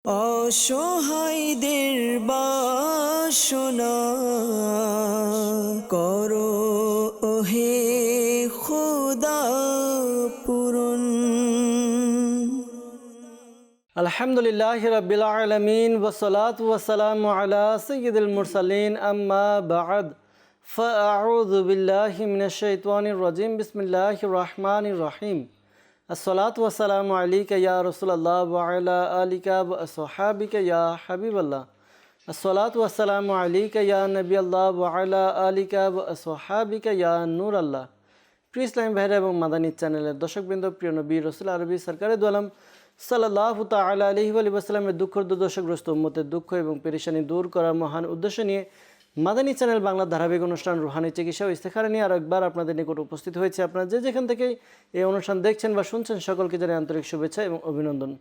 অসহায়দের বাসনা করো ওহে খোদা পূরণ। আলহামদুলিল্লাহি রাব্বিল আলামিন ওয়াসসালাতু ওয়াসসালামু আলা সাইয়্যিদিল মুরসালিন আম্মা বা'দ ফাআউযু বিল্লাহি মিনাশ শাইতানির রাজিম বিসমিল্লাহির রহমানির রহিম। আসসালাতু ওয়াসসালামু আলাইকা ইয়া রাসূলুল্লাহ ওয়া আলা আলিকা ওয়া আসহাবিকা ইয়া হাবিবাল্লাহ। আসসালাতু ওয়াসসালামু আলাইকা ইয়া নবিয়াল্লাহ ওয়া আলা আলিকা ওয়া আসহাবিকা ইয়া নূরাল্লাহ। প্রিয় ইসলামী ভাইরা এবং মাদানী চ্যানেলের দর্শকবৃন্দ, প্রিয় নবী রাসূল আরবি সরকারে দু আলম সাল্লাল্লাহু তাআলা আলাইহি ওয়া সাল্লামের দুর্দশাগ্রস্ত উম্মতের দুঃখ এবং পেরেশানি দূর করার মহান উদ্দেশ্য নিয়ে মাদানী চ্যানেল বাংলার ধারাবাহিক অনুষ্ঠান রুহানি চিকিৎসা ও ইস্তেখারা নিয়ে আরও একবার আপনাদের নিকট উপস্থিত হয়েছে। আপনারা যে যেখান থেকে এই অনুষ্ঠান দেখছেন বা শুনছেন সকলকে জানাই আন্তরিক শুভেচ্ছা এবং অভিনন্দন।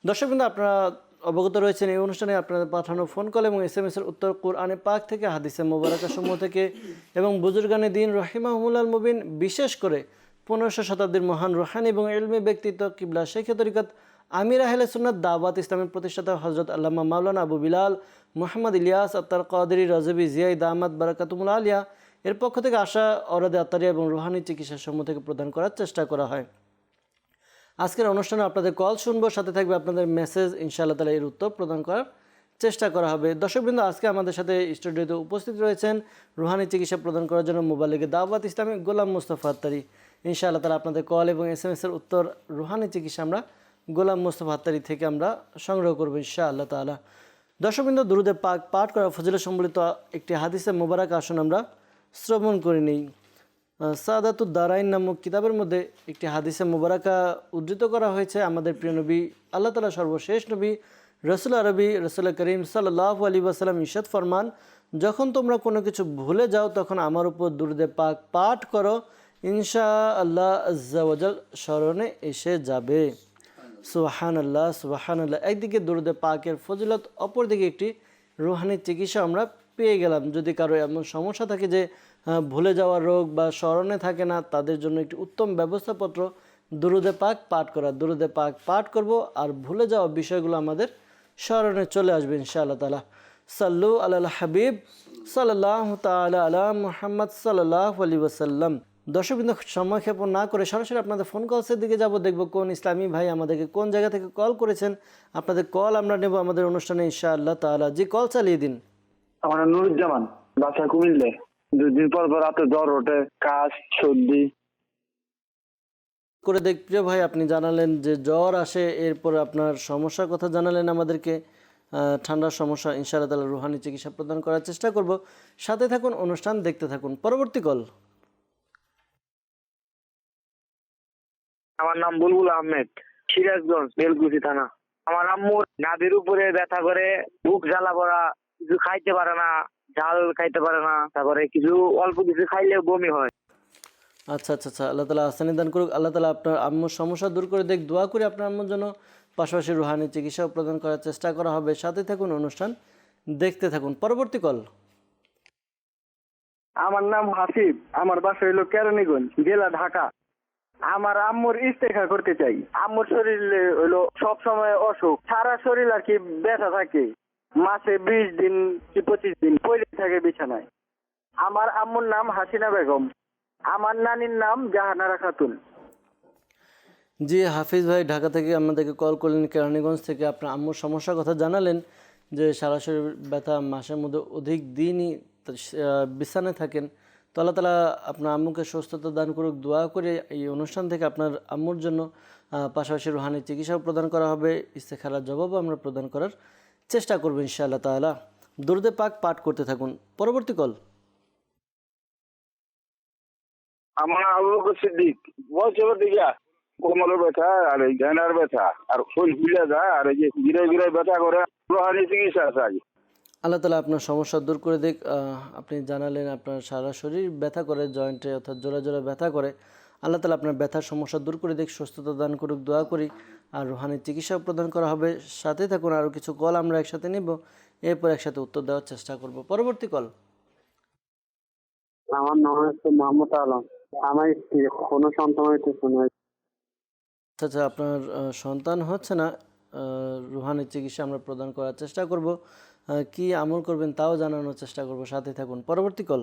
দর্শকবৃন্দ, আপনারা অবগত রয়েছেন এই অনুষ্ঠানে আপনাদের পাঠানো ফোন কল এবং SMS-এর উত্তর কোরআনে পাক থেকে, হাদিসে মোবারকা সমূহ থেকে এবং বুজুর্গানে দিন রহিমাহুল্লাহ মুবিন, বিশেষ করে 1500 শতাব্দীর মহান রুহানি এবং ইলমি ব্যক্তিত্ব কিবলা শেখে তরিকত আমির আহলে সুন্নাত দাওয়াত ইসলামের প্রতিষ্ঠাতা হযরত আল্লামা মাওলানা আবু বিলাল মুহাম্মদ ইলিয়াস আত্তার কাদেরী রাজবি জিয়াই দামাত বারাকাতুমুল আলিয়া এর পক্ষ থেকে আসা অরাদে আত্তারিয়া এবং রুহানি চিকিৎসা সমূহ থেকে প্রদান করার চেষ্টা করা হয়। আজকের অনুষ্ঠানে আপনাদের কল শুনবো, সাথে থাকবে আপনাদের মেসেজ, ইনশাআল্লাহ তাআলা এর উত্তর প্রদান করার চেষ্টা করা হবে। দর্শকবৃন্দ, আজকে আমাদের সাথে স্টুডিওতে উপস্থিত রয়েছেন রুহানি চিকিৎসা প্রদান করার জন্য মোবাইলে দাওয়াত ইসলামী গোলাম মুস্তফা আত্তারি। ইনশাআল্লাহ তাআলা আপনাদের কল এবং SMS-এর উত্তর রুহানি চিকিৎসা আমরা গোলাম মুস্তফা আত্তারি থেকে আমরা সংগ্রহ করবো ইনশাআল্লাহ তাআলা। দর্শকবৃন্দ, দুরুদে পাক পাঠ করা ফজিলত সম্বলিত একটি হাদিসে মোবারক আসুন আমরা শ্রবণ করে নিই। সাদাতুদ দারাইন নামক কিতাবের মধ্যে একটি হাদিসে মোবারকা উদ্ধৃত করা হয়েছে। আমাদের প্রিয় নবী, আল্লাহ তাআলা সর্বশেষ নবী রসুল আরবি রসুল করিম সাল্লাল্লাহু আলাইহি ওয়াসাল্লাম ইরশাদ ফরমান, যখন তোমরা কোনো কিছু ভুলে যাও তখন আমার উপর দুরুদে পাক পাঠ করো, ইনশাআল্লাহ আজ্জা ওয়াজাল স্মরণে এসে যাবে। সুবহানাল্লাহ সুবহানাল্লাহ। একদিকে দুরুদে পাকের ফজিলত, অপরদিকে একটি রুহানি চিকিৎসা আমরা পেয়ে গেলাম। যদি কারো এমন সমস্যা থাকে যে ভুলে যাওয়ার রোগ বা স্মরণে থাকে না, তাদের জন্য একটি উত্তম ব্যবস্থাপত্র দুরুদে পাক পাঠ করা। দুরুদে পাক পাঠ করব আর ভুলে যাওয়া বিষয়গুলো আমাদের স্মরণে চলে আসবে ইনশাআল্লাহ তাআলা। সাল্লু আলাল হাবিব সাল্লাল্লাহু তাআলা আলা মুহাম্মদ সাল্লাল্লাহু আলাইহি ওয়াসাল্লাম। দর্শকবৃন্দ, সময় ক্ষেপণ না করে সরাসরি আপনাদের ফোন কলসের দিকে যাব, দেখব কোন ইসলামী ভাই আমাদেরকে কোন জায়গা থেকে কল করেছেন। আপনাদের কল আমরা নেব আমাদের অনুষ্ঠানে ইনশাআল্লাহ তাআলা। জি, কল চালিয়ে দিন। আমার নাম নুরুজ্জামান, বাসা কুমিল্লা। 2 দিন পর পর রাতে জ্বর ওঠে, কাশ, সর্দি করে দেখ। প্রিয় ভাই, আপনি জানালেন যে জ্বর আসে, এরপর আপনার সমস্যার কথা জানালেন আমাদেরকে, ঠান্ডার সমস্যা। ইনশাআল্লাহ তাআলা রুহানি চিকিৎসা প্রদান করার চেষ্টা করব। সাথে থাকুন, অনুষ্ঠান দেখতে থাকুন। পরবর্তী কল। আমার নাম বুলবুল আহমেদ, সিরাজগঞ্জ, বেলকুচি থানা। আমার আম্মুর নাভির উপরে ব্যথা করে, বুক জ্বালা পড়া, কিছু খাইতে পারে না, ঝাল খাইতে পারে না, তারপরে কিছু অল্প কিছু খাইলে বমি হয়। আচ্ছা আচ্ছা আচ্ছা, আল্লাহ তাআলা আসানি দান করুক। আল্লাহ তাআলা আপনার আম্মুর সমস্যা দূর করে দেখ। দোয়া করে আপনার আম্মুর জন্য পাশাপাশি রুহানি চিকিৎসাও প্রদান করার চেষ্টা করা হবে। সাথে থাকুন, অনুষ্ঠান দেখতে থাকুন। পরবর্তী কল। আমার নাম হাসিব, আমার বাসা হইলো কেরানীগঞ্জ, জেলা ঢাকা। আমার আম্মুর ইস্তেখা করতে চাই। আম্মুর শরীরে হইলো সব সময় অসুখ, সারা শরীর আর কি ব্যথা থাকে, মাসে 20 দিন কি 25 দিন পড়ে থাকে বিছানায়। আমার আম্মুর নাম হাসিনা বেগম, আমার নানির নাম জাহানারা খাতুন। জি, হাফিজ ভাই ঢাকা থেকে আমাদেরকে কল করলেন, কেরানীগঞ্জ থেকে। আপনার আম্মুর সমস্যার কথা জানালেন যে সারা শরীর ব্যথা, মাসের মধ্যে অধিক দিনই বিছানায় থাকেন। তো আল্লাহ তাআলা আপনার আম্মুকে সুস্থতা দান করুক। দোয়া করে এই অনুষ্ঠান থেকে আপনার আম্মুর জন্য পাশাপাশি রুহানি চিকিৎসাও প্রদান করা হবে, ইস্তেখারার জবাবও আমরা প্রদান করার চেষ্টা করব ইনশাআল্লাহ তাআলা। দুরুদে পাক পাঠ করতে থাকুন। পরবর্তী কল। আমার আবু বকর সিদ্দিক, বয়সের দিকে কোমরের ব্যথা আর এই ঘানার ব্যথা আর শরীর ফুলে যায় আর এই যে গিরে গিরে ব্যথা করে, রুহানি চিকিৎসা চাই। আল্লাহ তাআলা আপনার সমস্যা দূর করে দিক। আপনি জানালেন আপনার সারা শরীর ব্যথা করে, জয়েন্টে অর্থাৎ জোড়া জোড়া ব্যথা করে। আল্লাহ তাআলা আপনার ব্যথার সমস্যা দূর করে দিক, সুস্থতা দান করুক, দোয়া করি। আর রুহানি চিকিৎসাও প্রদান করা হবে। সাথে থাকুন, আরও কিছু কল আমরা একসাথে নেব, এরপর একসাথে উত্তর দেওয়ার চেষ্টা করব। পরবর্তী কল। আমার নাম হচ্ছে মোহাম্মদ আলম, আমার কোনো সন্তান হইতেছে না। আচ্ছা আচ্ছা, আপনার সন্তান হচ্ছে না, রুহানি চিকিৎসা আমরা প্রদান করার চেষ্টা করব। কি আমল করবেন তাও জানানোর চেষ্টা করব, সাথে থাকুন। পরবর্তী কল।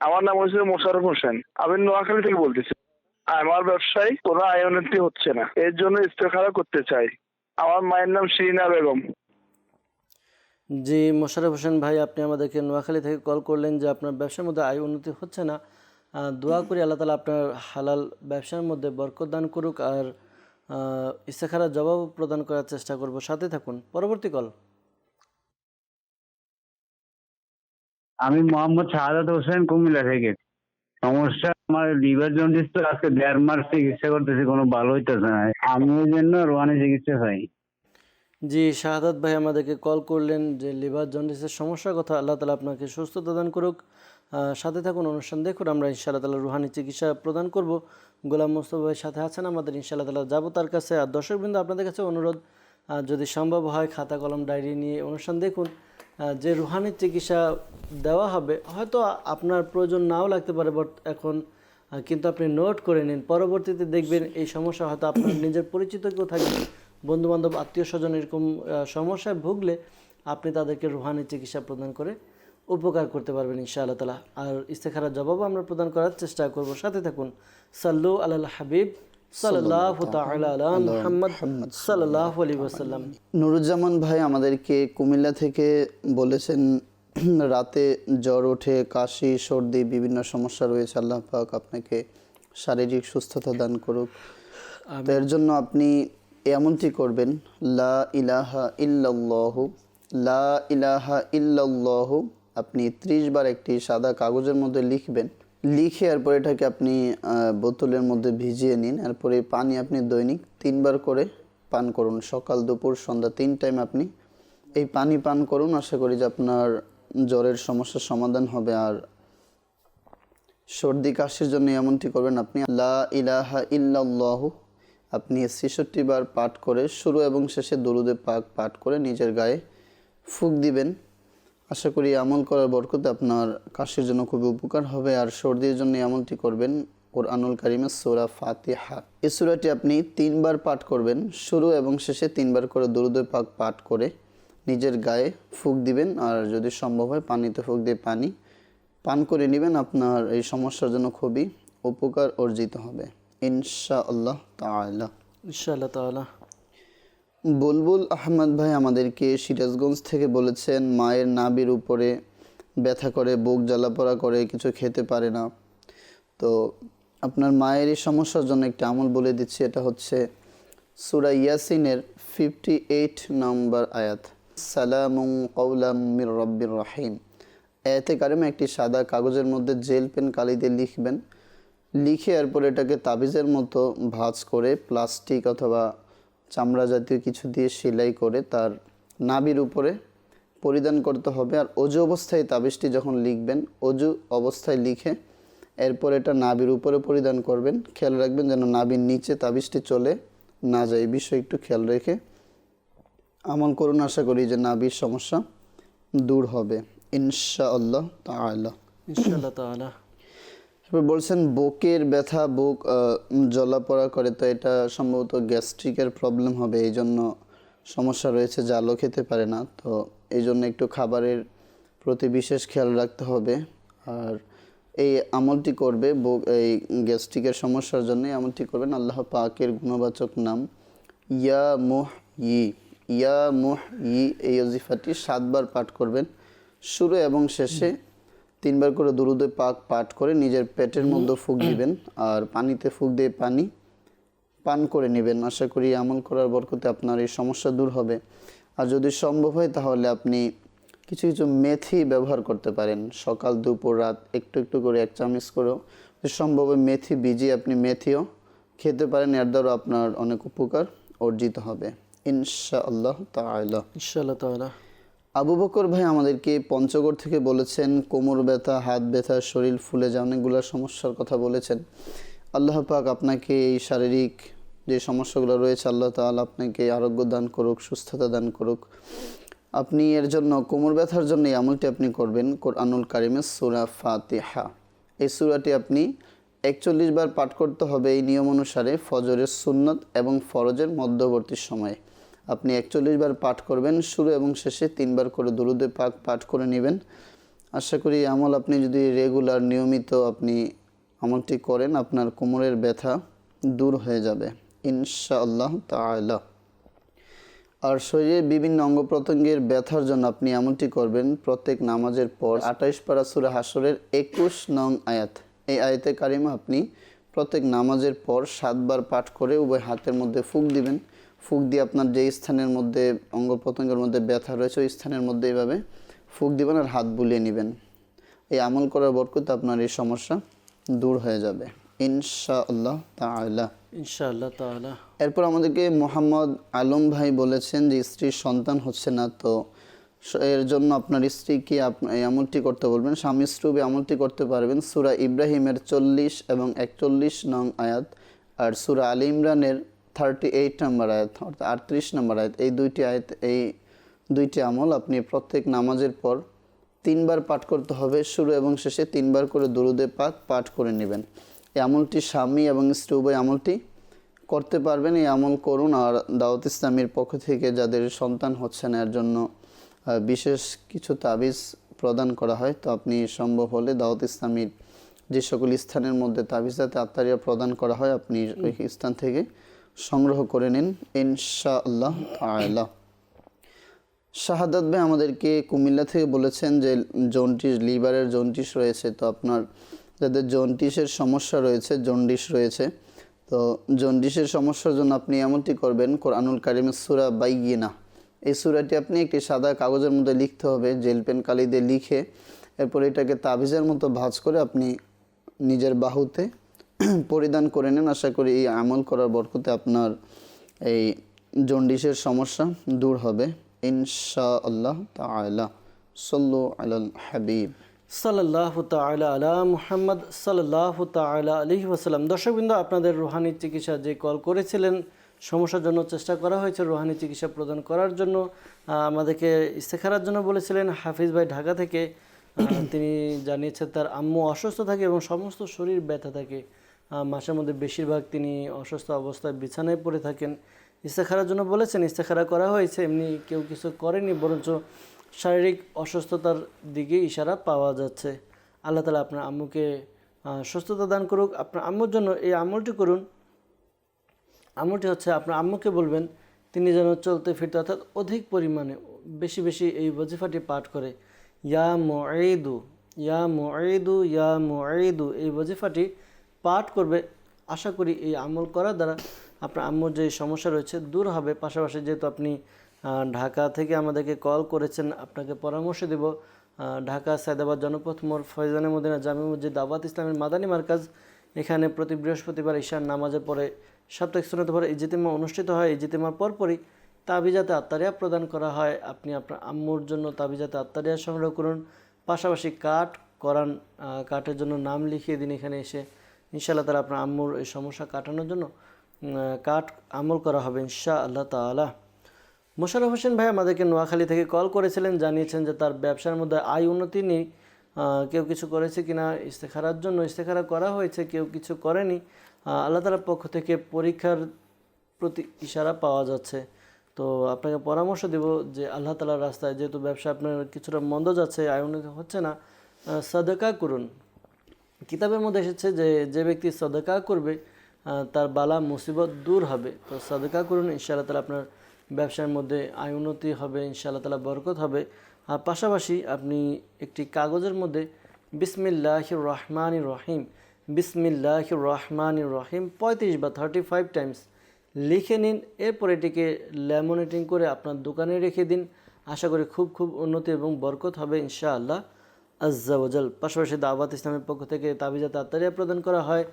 আমার নাম হচ্ছে মোশাররফ হোসেন, আমি নোয়াখালী থেকে বলতেছি। আমার ব্যবসায় কোনো আয় উন্নতি হচ্ছে না, এর জন্য ইস্তেখারা করতে চাই। আমার মায়ের নাম শিরিনা বেগম। জি মোশাররফ হোসেন ভাই, আপনি আমাদেরকে নোয়াখালী থেকে কল করলেন যে আপনার ব্যবসার মধ্যে আয় উন্নতি হচ্ছে না। দোয়া করি আল্লাহ তালা আপনার হালাল ব্যবসার মধ্যে বরকত দান করুক, আর ইস্তেখারার জবাব প্রদান করার চেষ্টা করব, সাথে থাকুন। পরবর্তী কল। আমি মোহাম্মদ শাহাদাত হোসেন, কুমিল্লা থেকে। সমস্যা, আমার লিভার জন্ডিস, তো আজকে 1.5 মাস চিকিৎসা করতেছি, কোনো ভালো হইতেছে না। আমি ওই জন্য রোহানি চিকিৎসা চাই। জি শাহাদাত ভাই আমাদেরকে কল করলেন যে লিভার জন্ডিসের সমস্যার কথা, আল্লাহ তালা আপনাকে সুস্থতা দান করুক। সাথে থাকুন, অনুষ্ঠান দেখুন, আমরা ইনশাআল্লাহ তালা রুহানি চিকিৎসা প্রদান করব। গোলাম মোস্তফা ভাইয়ের সাথে আছেন আমাদের, ইনশাআল্লাহ তালা যাবো তার কাছে। আর দর্শকবৃন্দ, আপনাদের কাছে অনুরোধ, যদি সম্ভব হয় খাতা কলম ডায়েরি নিয়ে অনুষ্ঠান দেখুন। যে রুহানি চিকিৎসা দেওয়া হবে হয়তো আপনার প্রয়োজন নাও লাগতে পারে এখন, কিন্তু আপনি নোট করে নিন। পরবর্তীতে দেখবেন এই সমস্যা হয়তো আপনার নিজের পরিচিত কেউ থাকবে, বন্ধুবান্ধব আত্মীয় স্বজন এরকম সমস্যায় ভুগলে আপনি তাদেরকে রুহানি চিকিৎসা প্রদান করে উপকার করতে পারবেন ইনশাআল্লাহ তালা। আর ইস্তেখারার জবাবও আমরা প্রদান করার চেষ্টা করব, সাথে থাকুন। সাল্লু আলাল হাবিব সাল্লাল্লাহু তাআলা আলা মুহাম্মদ সাল্লাল্লাহু আলাইহি ওয়াসাল্লাম। নুরুজ্জামান ভাই আমাদেরকে কুমিল্লা থেকে বলেছেন, রাতে জ্বর ওঠে, কাশি, সর্দি, বিভিন্ন সমস্যা রয়েছে। আল্লাহ পাক আপনাকে শারীরিক সুস্থতা দান করুক। তো এর জন্য আপনি এমনটি করবেন, লা ইলাহা ইল্লাল্লাহু, লা ইলাহা ইল্লাল্লাহু আপনি 30 বার একটি সাদা কাগজের মধ্যে লিখবেন। লিখে এরপর এটাকে আপনি বোতলের মধ্যে ভিজিয়ে নিন। এরপরে পানি আপনি দৈনিক 3 বার করে পান করুন, সকাল, দুপুর, সন্ধ্যা 3 টাইম আপনি এই পানি পান করুন। আশা করি যে আপনার জ্বরের সমস্যার সমাধান হবে। আর সর্দি কাশির জন্য এমনটি করবেন, আপনি লা ইলাহা ইল্লাল্লাহু আপনি 66 বার পাঠ করে শুরু এবং শেষে দরুদে পাক পাঠ করে নিজের গায়ে ফুঁক দিবেন। আশা করি আমল করার বরকতে আপনার কাশির জন্য খুবই উপকার হবে। আর সর্দির জন্য এমনটি করবেন, কোরআনুল কারিমের সূরা ফাতিহা, এই সূরাটি আপনি 3 বার পাঠ করবেন, শুরু এবং শেষে 3 বার করে দরুদে পাক পাঠ করে নিজের গায়ে ফুঁক দিবেন। আর যদি সম্ভব হয় পানিতে ফুঁক দিয়ে পানি পান করে নেবেন। আপনার এই সমস্যার জন্য খুবই উপকার অর্জিত হবে ইনশাআল্লাহ তাআলা। ইনশাআল্লাহ তাআলা। বুলবুল আহমদ ভাই আমাদেরকে সিরাজগঞ্জ থেকে বলেছেন, মায়ের নাভির উপরে ব্যথা করে, বুক জ্বালাপোড়া করে, কিছু খেতে পারে না। তো আপনার মায়ের এই সমস্যার জন্য একটা আমল বলে দিচ্ছি, এটা হচ্ছে সূরা ইয়াসিনের 58 নম্বর আয়াত, সালামুন কাওলাম মির রাব্বির রহিম। আয়াতে কারিমা একটি সাদা কাগজের মধ্যে জেল পেন কালি দিয়ে লিখবেন। লিখে এরপর এটাকে তাবিজের মতো ভাঁজ করে প্লাস্টিক অথবা চামড়া জাতীয় কিছু দিয়ে সেলাই করে তার নাভির উপরে পরিধান করতে হবে। আর অজু অবস্থায় তাবিজটি যখন লিখবেন, অজু অবস্থায় লিখে এরপর এটা নাভির উপরে পরিধান করবেন। খেয়াল রাখবেন যেন নাভির নিচে তাবিজটি চলে না যায়, এই বিষয়ে একটু খেয়াল রেখে আমল করুন। আশা করি যে নাভির সমস্যা দূর হবে ইনশাআল্লাহ তাআলা। ইনশাআল্লাহ তাআলা। এরপর বলছেন বুকের ব্যথা, বুক জ্বলাপোড়া করে, তো এটা সম্ভবত গ্যাস্ট্রিকের প্রবলেম হবে, এই জন্য সমস্যা রয়েছে, জালও খেতে পারে না। তো এই জন্য একটু খাবারের প্রতি বিশেষ খেয়াল রাখতে হবে। আর এই আমলটি করবে এই গ্যাস্ট্রিকের সমস্যার জন্য আমলটি করবেন। আল্লাহ পাকের গুণবাচক নাম ইয়া মুহয়ি, ইয়া মুহয়ি, এই ওজিফাটি 7 বার পাঠ করবেন, শুরু এবং শেষে 3 বার করে দুরুদে পাক পাঠ করে নিজের পেটের মধ্যে ফুঁক দিবেন। আর পানিতে ফুঁক দিয়ে পানি পান করে নেবেন। আশা করি আমল করার বরকতে আপনার এই সমস্যা দূর হবে। আর যদি সম্ভব হয় তাহলে আপনি কিছু কিছু মেথি ব্যবহার করতে পারেন, সকাল, দুপুর, রাত একটু একটু করে 1 চামচ করেও যদি সম্ভব হয় মেথি ভিজিয়ে আপনি মেথিও খেতে পারেন। এর দ্বারা আপনার অনেক উপকার অর্জিত হবে ইনশাআল্লাহ তাআলা। ইনশাআল্লাহ তাআলা। আবু বকর ভাই আমাদেরকে পঞ্চগড় থেকে বলেছেন, কোমর ব্যথা, হাত ব্যথা, শরীর ফুলে যাওয়া, অনেকগুলো সমস্যার কথা বলেছেন। আল্লাহ পাক আপনাকে এই শারীরিক যে সমস্যাগুলো রয়েছে আল্লাহ তাআলা আপনাকে আরোগ্য দান করুক, সুস্থতা দান করুক। আপনি এর জন্য, কোমর ব্যথার জন্য এই আমলটি আপনি করবেন, কোরআনুল কারিমের সূরা ফাতিহা। এই সূরাটি আপনি 41 বার পাঠ করতে হবে এই নিয়ম অনুসারে ফজরের সুন্নত এবং ফরজের মধ্যবর্তী সময়ে। আপনি 41 বার পাঠ করবেন, শুরু এবং শেষে 3 বার করে দুরূদে পাক পাঠ করে নেবেন। আশা করি এই আমল আপনি যদি রেগুলার নিয়মিত আপনি আমলটি করেন, আপনার কোমরের ব্যথা দূর হয়ে যাবে ইনশাআল্লাহ তাআলা। আর শরীরের বিভিন্ন অঙ্গ প্রত্যঙ্গের ব্যথার জন্য আপনি আমলটি করবেন প্রত্যেক নামাজের পর 28 পারা সূরা হাশরের 21 নং আয়াত। এই আয়াতে কারিমা আপনি প্রত্যেক নামাজের পর 7 বার পাঠ করে উভয় হাতের মধ্যে ফুঁক দিবেন। ফুঁক দিয়ে আপনার যে স্থানের মধ্যে অঙ্গ প্রত্যঙ্গের মধ্যে ব্যথা রয়েছে ওই স্থানের মধ্যে এইভাবে ফুঁক দিবেন আর হাত বুলিয়ে নেবেন। এই আমল করার বরকতে আপনার এই সমস্যা দূর হয়ে যাবে ইনশাআল্লাহ তাআলা। ইনশাআল্লাহ তাআলা। এরপর আমাদেরকে মোহাম্মদ আলম ভাই বলেছেন যে স্ত্রীর সন্তান হচ্ছে না, তো এর জন্য আপনার স্ত্রীকে এই আমলটি করতে বলবেন। স্বামী স্ত্রী আমলটি করতে পারবেন সূরা ইব্রাহিমের 40 এবং 41 নং আয়াত আর সূরা আলী ইমরানের 38 নম্বর আয়াত অর্থাৎ 38 নম্বর আয়াত, এই দুইটি আয়াত, এই দুইটি আমল আপনি প্রত্যেক নামাজের পর 3 বার পাঠ করতে হবে। শুরু এবং শেষে 3 বার করে দুরূদে পাক পাঠ করে নেবেন। এই আমলটি স্বামী এবং স্ত্রী উভয় আমলটি করতে পারবেন। এই আমল করুন। আর দাওয়াত ইসলামীর পক্ষ থেকে যাদের সন্তান হচ্ছে না এর জন্য বিশেষ কিছু তাবিজ প্রদান করা হয়, তো আপনি সম্ভব হলে দাওয়াত ইসলামীর যে সকল স্থানের মধ্যে তাবিজাতে আত্মারিয়া প্রদান করা হয় আপনি ওই স্থান থেকে সংগ্রহ করে নিন ইনশাআল্লাহ তাআলা। শাহাদাত ভাই আমাদেরকে কুমিল্লা থেকে বলেছেন যে জন্ডিস, লিভারের জন্ডিস রয়েছে, তো আপনার যাদের জন্ডিসের সমস্যা রয়েছে, জন্ডিস রয়েছে, তো জন্ডিসের সমস্যার জন্য আপনি এমনটি করবেন কোরআনুল কারিমের সূরা বাইয়িনা, এই সূরাটি আপনি একটি সাদা কাগজের মধ্যে লিখতে হবে, জেল পেন কালি দিয়ে লিখে এরপর এটাকে তাবিজের মতো ভাঁজ করে আপনি নিজের বাহুতে পরিধান করে নেন। আশা করি এই আমল করার বরকতে আপনার এই জন্ডিসের সমস্যা দূর হবে ইনশাআল্লাহ তাআলা। সাল্লু আলাল হাবিব সাল্লাল্লাহু তাআলা আলা মুহাম্মদ সাল্লাল্লাহু তাআলা আলাইহি ওয়াসাল্লাম। দর্শকবৃন্দ, আপনাদের রুহানি চিকিৎসা যে কল করেছিলেন, সমস্যার জন্য চেষ্টা করা হয়েছে রুহানি চিকিৎসা প্রদান করার জন্য, আমাদেরকে ইস্তেখারার জন্য বলেছিলেন হাফিজ ভাই ঢাকা থেকে। তিনি জানিয়েছেন তার আম্মু অসুস্থ থাকে এবং সমস্ত শরীর ব্যথা থাকে, মাসের মধ্যে বেশিরভাগ তিনি অসুস্থ অবস্থায় বিছানায় পড়ে থাকেন। ইস্তেখারার জন্য বলেছেন, ইস্তেখারা করা হয়েছে, এমনি কেউ কিছু করেনি, বরঞ্চ শারীরিক অসুস্থতার দিকে ইশারা পাওয়া যাচ্ছে। আল্লাহ তাআলা আপনার আম্মুকে সুস্থতা দান করুক। আপনার আম্মুর জন্য এই আমলটি করুন। আমলটি হচ্ছে আপনার আম্মুকে বলবেন তিনি যেন চলতে ফিরতে অর্থাৎ অধিক পরিমাণে বেশি বেশি এই ওয়াজিফাটি পাঠ করে, ইয়া মুঈদু ইয়া মুঈদু ইয়া মুঈদু, এই ওয়াজিফাটি পাঠ করবে। আশা করি এই আমল করার দ্বারা আপনার আম্মুর যে সমস্যা রয়েছে দূর হবে। পাশাপাশি যেহেতু আপনি ঢাকা থেকে আমাদেরকে কল করেছেন, আপনাকে পরামর্শ দেব ঢাকা সায়দাবাদ জনপথ মোড় ফয়জানে মদিনা জামে মসজিদ দাওয়াত ইসলামের মাদানী মার্কাজ, এখানে প্রতি বৃহস্পতিবার ঈশার নামাজের পরে সাপ্তাহিক সুন্নাতের পরে ইজতিমা অনুষ্ঠিত হয়। ইজতিমার পরপরই তাবিজাতে আত্মারিয়া প্রদান করা হয়। আপনি আপনার আম্মুর জন্য তাবিজাতে আত্মারিয়া সংগ্রহ করুন। পাশাপাশি কোরআন কাঠের জন্য নাম লিখিয়ে দিন এখানে এসে। ইনশাআল্লাহ তাআলা আপনার আম্মুর এই সমস্যা কাটানোর জন্য কাঠ আমল করা হবে ইনশাআল্লাহ তাআলা। মোশাররফ হোসেন ভাই আমাদেরকে নোয়াখালী থেকে কল করেছিলেন, জানিয়েছেন যে তার ব্যবসার মধ্যে আয় উন্নতি নেই, কেউ কিছু করেছে কিনা ইস্তেখারার জন্য। ইস্তেখারা করা হয়েছে, কেউ কিছু করেনি। আল্লাহ তাআলার পক্ষ থেকে পরীক্ষার প্রতি ইশারা পাওয়া যাচ্ছে। তো আপনাকে পরামর্শ দেব যে আল্লাহ তাআলার রাস্তায় যেহেতু ব্যবসা আপনার কিছুটা মন্দ যাচ্ছে, আয় উন্নতি হচ্ছে না, সাদাকা করুন। কিতাবের মধ্যে এসেছে যে যে ব্যক্তি সাদাকা করবে তার বালা মুসিবত দূর হবে। তো সাদাকা করুন, ইনশাআল্লাহ তাআলা আপনার ব্যবসার মধ্যে আয় উন্নতি হবে, ইনশাআল্লাহ তাআলা বরকত হবে। আর পাশাপাশি আপনি একটি কাগজের মধ্যে বিসমিল্লাহির রহমানির রহিম বিসমিল্লাহির রহমানির রহিম 35 বা 35 টাইমস লিখে নিন। এরপর এটিকে ল্যামিনেটিং করে আপনার দোকানে রেখে দিন। আশা করি খুব উন্নতি এবং বরকত হবে ইনশাআল্লাহ আজ্জা ওয়াজাল। পাশাপাশি দাওয়াত ইসলামের পক্ষ থেকে তাবিজাতে আত্মারিয়া প্রদান করা হয়।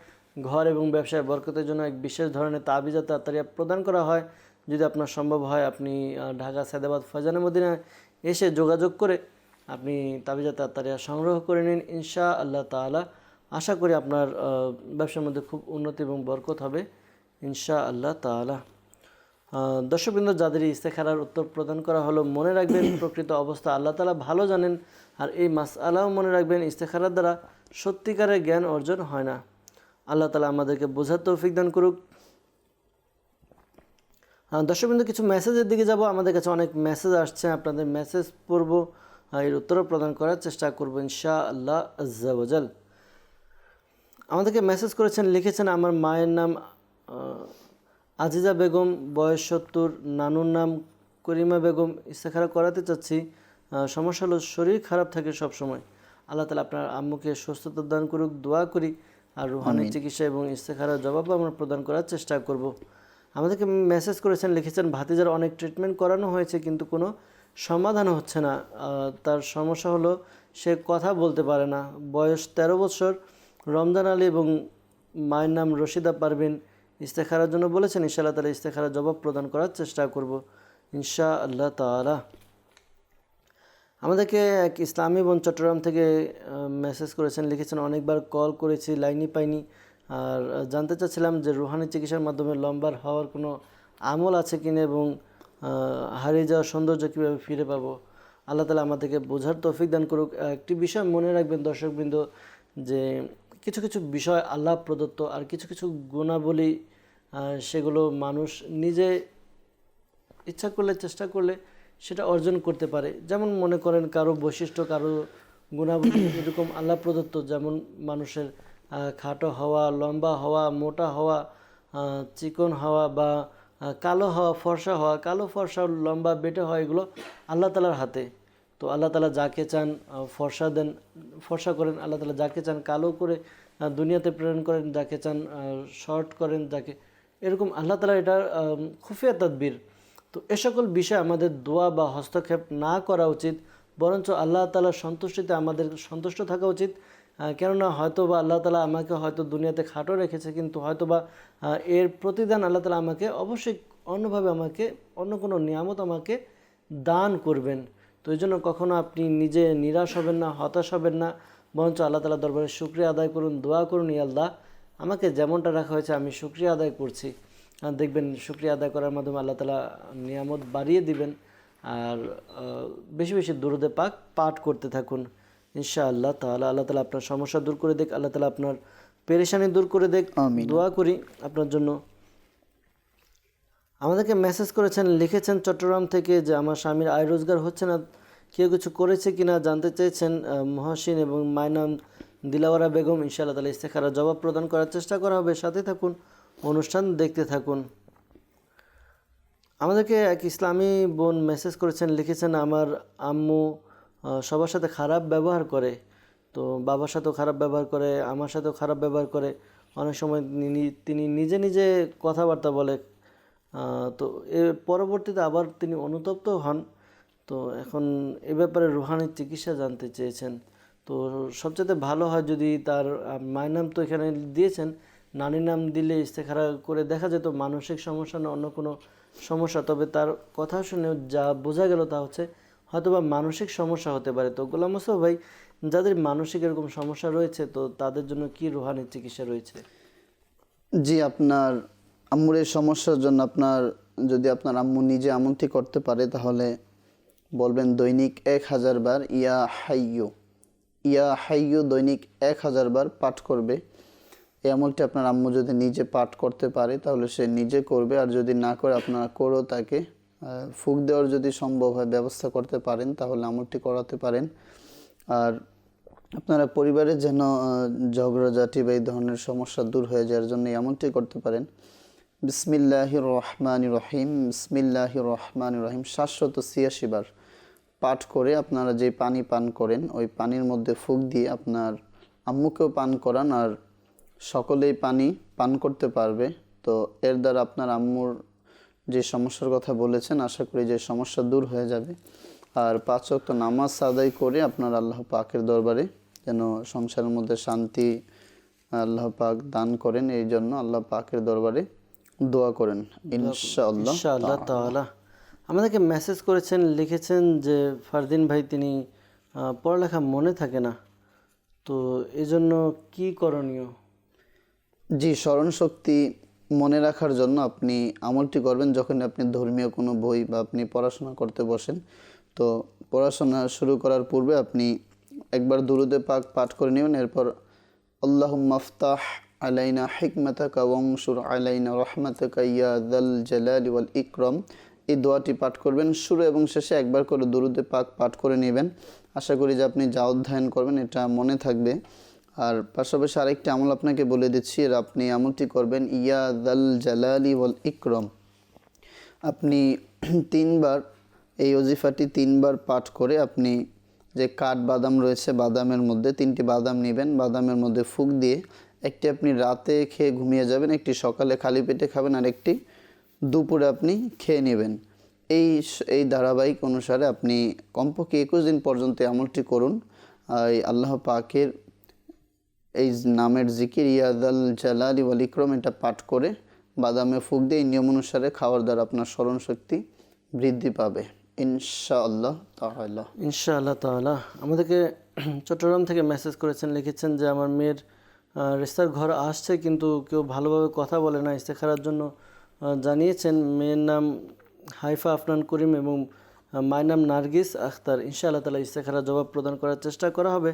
ঘর এবং ব্যবসায় বরকতের জন্য এক বিশেষ ধরনের তাবিজাতে আত্মারিয়া প্রদান করা হয়। যদি আপনার সম্ভব হয় আপনি ঢাকা সায়দাবাদ ফয়জানে মদিনা এসে যোগাযোগ করে আপনি তাবিজাতে আত্মারিয়া সংগ্রহ করে নিন ইনশাআল্লাহ তাআলা। আশা করি আপনার ব্যবসার মধ্যে খুব উন্নতি এবং বরকত হবে ইনশাআল্লাহ তাআলা। দর্শকবৃন্দ, যাদের ইস্তেখারার উত্তর প্রদান করা হলো, মনে রাখবেন প্রকৃত অবস্থা আল্লাহ তাআলা ভালো জানেন। আর এই মাসআলাও মনে রাখবেন, ইস্তেখারার দ্বারা সত্যিকারের জ্ঞান অর্জন হয় না। আল্লাহ তাআলা আমাদেরকে বোঝার তৌফিক দান করুক। দর্শকবৃন্দ, কিছু মেসেজের দিকে যাব। আমাদের কাছে অনেক মেসেজ আসছে, আপনাদের মেসেজ পড়ব, এর উত্তরও প্রদান করার চেষ্টা করব ইনশাআল্লাহ আজ্জা ওয়াজাল। আমাদেরকে মেসেজ করেছেন, লিখেছেন, আমার মায়ের নাম আজিজা বেগম, বয়স 70, নানুর নাম করিমা বেগম। ইস্তেখারা করাতে চাচ্ছি। সমস্যা হলো শরীর খারাপ থাকে সব সময়। আল্লাহ তাআলা আপনার আম্মুকে সুস্থতা দান করুক, দোয়া করি। আর রুহানি চিকিৎসা এবং ইস্তেখারার জবাব আমরা প্রদান করার চেষ্টা করব। আমাদেরকে মেসেজ করেছেন, লিখেছেন, ভাতিজার অনেক ট্রিটমেন্ট করানো হয়েছে কিন্তু কোনো সমাধান হচ্ছে না। তার সমস্যা হলো সে কথা বলতে পারে না। বয়স 13 বছর। রমজান আলী এবং মায়ের নাম রশিদা পারভিন। ইস্তেখারার জন্য বলেছেন, ইনশাআল্লাহ তাআলা ইস্তেখারার জবাব প্রদান করার চেষ্টা করব ইনশাআল্লাহ তাআলা। আমাদেরকে এক ইসলামী বোন চট্টগ্রাম থেকে মেসেজ করেছেন, লিখেছেন, অনেকবার কল করেছি, লাইনই পাইনি। আর জানতে চাচ্ছিলাম যে রুহানি চিকিৎসার মাধ্যমে লম্বার হওয়ার কোনো আমল আছে কিনা এবং হারিয়ে যাওয়ার সৌন্দর্য কীভাবে ফিরে পাবো। আল্লাহ তাআলা আমাদেরকে বোঝার তৌফিক দান করুক। একটি বিষয় মনে রাখবেন দর্শকবৃন্দ, যে কিছু কিছু বিষয় আল্লাহ প্রদত্ত, আর কিছু কিছু গুণাবলী সেগুলো মানুষ নিজে ইচ্ছা করলে, চেষ্টা করলে সেটা অর্জন করতে পারে। যেমন মনে করেন কারো বৈশিষ্ট্য, কারো গুণাবলী এরকম আল্লাহ প্রদত্ত, যেমন মানুষের খাটো হওয়া, লম্বা হওয়া, মোটা হওয়া, চিকন হওয়া বা কালো হওয়া, ফর্সা হওয়া, কালো ফর্সা লম্বা বেটে হওয়া, এগুলো আল্লাহ তাআলার হাতে। তো আল্লাহ তাআলা যাকে চান ফর্সা দেন, ফর্সা করেন। আল্লাহ তাআলা যাকে চান কালো করে দুনিয়াতে প্রেরণ করেন, যাকে চান শর্ট করেন, যাকে এরকম আল্লাহ তাআলা এটা খুফিয়া তাদবির। তো এ সকল বিষয়ে আমাদের দোয়া বা হস্তক্ষেপ না করা উচিত, বরঞ্চ আল্লাহ তাআলার সন্তুষ্টিতে আমাদের সন্তুষ্ট থাকা উচিত। কেননা হয়তো বা আল্লাহ তাআলা আমাকে হয়তো দুনিয়াতে খাটো রেখেছে, কিন্তু হয়তো বা এর প্রতিদান আল্লাহ তাআলা আমাকে অবশ্যই অন্যভাবে আমাকে অন্য কোনো নিয়ামত আমাকে দান করবেন। তো এই জন্য কখনো আপনি নিজে নিরাশ হবেন না, হতাশ হবেন না, বরঞ্চ আল্লাহ তাআলার দরবারে শুকরিয়া আদায় করুন, দোয়া করুন, ইয়া আল্লাহ আমাকে যেমনটা রাখা হয়েছে আমি শুকরিয়া আদায় করছি। দেখবেন শুকরিয়া আদায় করার মাধ্যমে আল্লাহ তাআলা নিয়ামত বাড়িয়ে দিবেন। আর বেশি বেশি দুরূদে পাক পাঠ করতে থাকুন ইনশাআল্লাহ তাআলা। আল্লাহ তাআলা আপনার সমস্যা দূর করে দেখ, আল্লাহ তাআলা আপনার পেরেশানি দূর করে দেখ, দোয়া করি আপনার জন্য। আমাদেরকে মেসেজ করেছেন, লিখেছেন চট্টগ্রাম থেকে, যে আমার স্বামীর আয় রোজগার হচ্ছে না, কেউ কিছু করেছে কিনা জানতে চেয়েছেন। মহসিন এবং মায়নাম দিলাওয়ারা বেগম। ইনশাআল্লাহ তাআলা ইস্তেখারার জবাব প্রদান করার চেষ্টা করা হবে। সাথে থাকুন, অনুষ্ঠান দেখতে থাকুন। আমাদেরকে এক ইসলামী বোন মেসেজ করেছেন, লিখেছেন, আমার আম্মু সবার সাথে খারাপ ব্যবহার করে। তো বাবার সাথেও খারাপ ব্যবহার করে, আমার সাথেও খারাপ ব্যবহার করে। অনেক সময় তিনি নিজে নিজে কথাবার্তা বলে। তো এর পরবর্তীতে আবার তিনি অনুতপ্ত হন। তো এখন এ ব্যাপারে রুহানি চিকিৎসা জানতে চেয়েছেন। তো সবচেয়ে ভালো হয় যদি তার মায়ের নাম তো এখানে দিয়েছেন, নানির নাম দিলে ইস্তেখারা করে দেখা যেত মানসিক সমস্যা না অন্য কোনো সমস্যা। তবে তার কথা শুনে যা বোঝা গেল তা হচ্ছে হয়তোবা মানসিক সমস্যা হতে পারে। তো গোলাম মোস্তফা ভাই, যাদের মানসিক এরকম সমস্যা রয়েছে, তো তাদের জন্য কি রুহানি চিকিৎসা রয়েছে? জি, আপনার আম্মুর এই সমস্যার জন্য যদি আপনার আম্মু নিজে আমলটি করতে পারে, তাহলে বলবেন দৈনিক 1000 বার ইয়া হাইয়ু, ইয়া হাইয়ু দৈনিক 1000 বার পাঠ করবে। এই আমলটি আপনার আম্মু যদি নিজে পাঠ করতে পারে তাহলে সে নিজে করবে, আর যদি না করে আপনারা করেও তাকে ফুঁক দেওয়ার যদি সম্ভব হয় ব্যবস্থা করতে পারেন তাহলে আমলটি করাতে পারেন। আর আপনারা পরিবারের যেন ঝগড়াঝাটি বা এই ধরনের সমস্যা দূর হয়ে যাওয়ার জন্য এমনটি করতে পারেন। বিসমিল্লাহির রহমানির রহিম, বিসমিল্লাহির রহমানির রহিম 786 বার পাঠ করে আপনারা যে পানি পান করেন ওই পানির মধ্যে ফুঁক দিয়ে আপনার আম্মুকেও পান করান, আর সকলেই পানি পান করতে পারবে। তো এর দ্বারা আপনার আম্মুর যে সমস্যার কথা বলেছেন আশা করি যে সমস্যা দূর হয়ে যাবে। আর 5 ওয়াক্ত নামাজ আদায় করে আপনার আল্লাহ পাকের দরবারে যেন সংসারের মধ্যে শান্তি আল্লাহ পাক দান করেন, এই জন্য আল্লাহ পাকের দরবারে দোয়া করেন ইনশাআল্লাহ তাআলা। আমাদেরকে মেসেজ করেছেন, লিখেছেন যে ফারদিন ভাই তিনি পড়ালেখা মনে থাকে না, তো এজন্য কি করণীয়? জি, স্মরণ শক্তি মনে রাখার জন্য আপনি আমলটি করবেন যখন আপনি ধর্মীয় কোনো বই বা আপনি পড়াশোনা করতে বসেন। তো পড়াশোনা শুরু করার পূর্বে আপনি একবার দুরূদে পাক পাঠ করে নেবেন। এরপর আল্লাহুম্মা আফতাহ আলাইনা হিকমাতাকা ওয়ানশুর আলাইনা রাহমাতাকা ইয়া যাল জালালি ওয়াল ইকরাম। এই দোয়াটি পাঠ করবেন। শুরু এবং শেষে একবার করে দুরুদে পাক পাঠ করে নেবেন। আশা করি যে আপনি যা অধ্যয়ন করবেন এটা মনে থাকবে। আর পাশাপাশি আরেকটি আমল আপনাকে বলে দিচ্ছি, আর আপনি আমলটি করবেন ইয়া যাল জালালি ওয়াল ইকরাম। আপনি 3 বার এই ওজিফাটি 3 বার পাঠ করে আপনি যে কাঠ বাদাম রয়েছে, বাদামের মধ্যে 3টি বাদাম নেবেন, বাদামের মধ্যে ফুঁক দিয়ে একটি আপনি রাতে খেয়ে ঘুমিয়ে যাবেন, একটি সকালে খালি পেটে খাবেন, আর একটি দুপুরে আপনি খেয়ে নেবেন। এই ধারাবাহিক অনুসারে আপনি কমপক্ষে 21 দিন পর্যন্ত আমলটি করুন। এই আল্লাহ পাকের এই নামের জিকির ইয়া যাল জালালি ওয়াল ইকরাম এটা পাঠ করে বাদামে ফুঁক দিয়ে এই নিয়ম অনুসারে খাওয়ার দ্বারা আপনার স্মরণ শক্তি বৃদ্ধি পাবে ইনশাআল্লাহ তাআলা। ইনশাআল্লাহ তাআলা। আমাদেরকে চট্টগ্রাম থেকে মেসেজ করেছেন, লিখেছেন যে আমার মেয়ের রেস্তার ঘর আসছে কিন্তু কেউ ভালোভাবে কথা বলে না, ইস্তেখারার জন্য জানিয়েছেন। মেয়ের নাম হাইফা আফনান করিম এবং মায়ের নাম নার্গিস আখতার। ইনশাআল্লাহ তাআলা ইস্তেখারার জবাব প্রদান করার চেষ্টা করা হবে।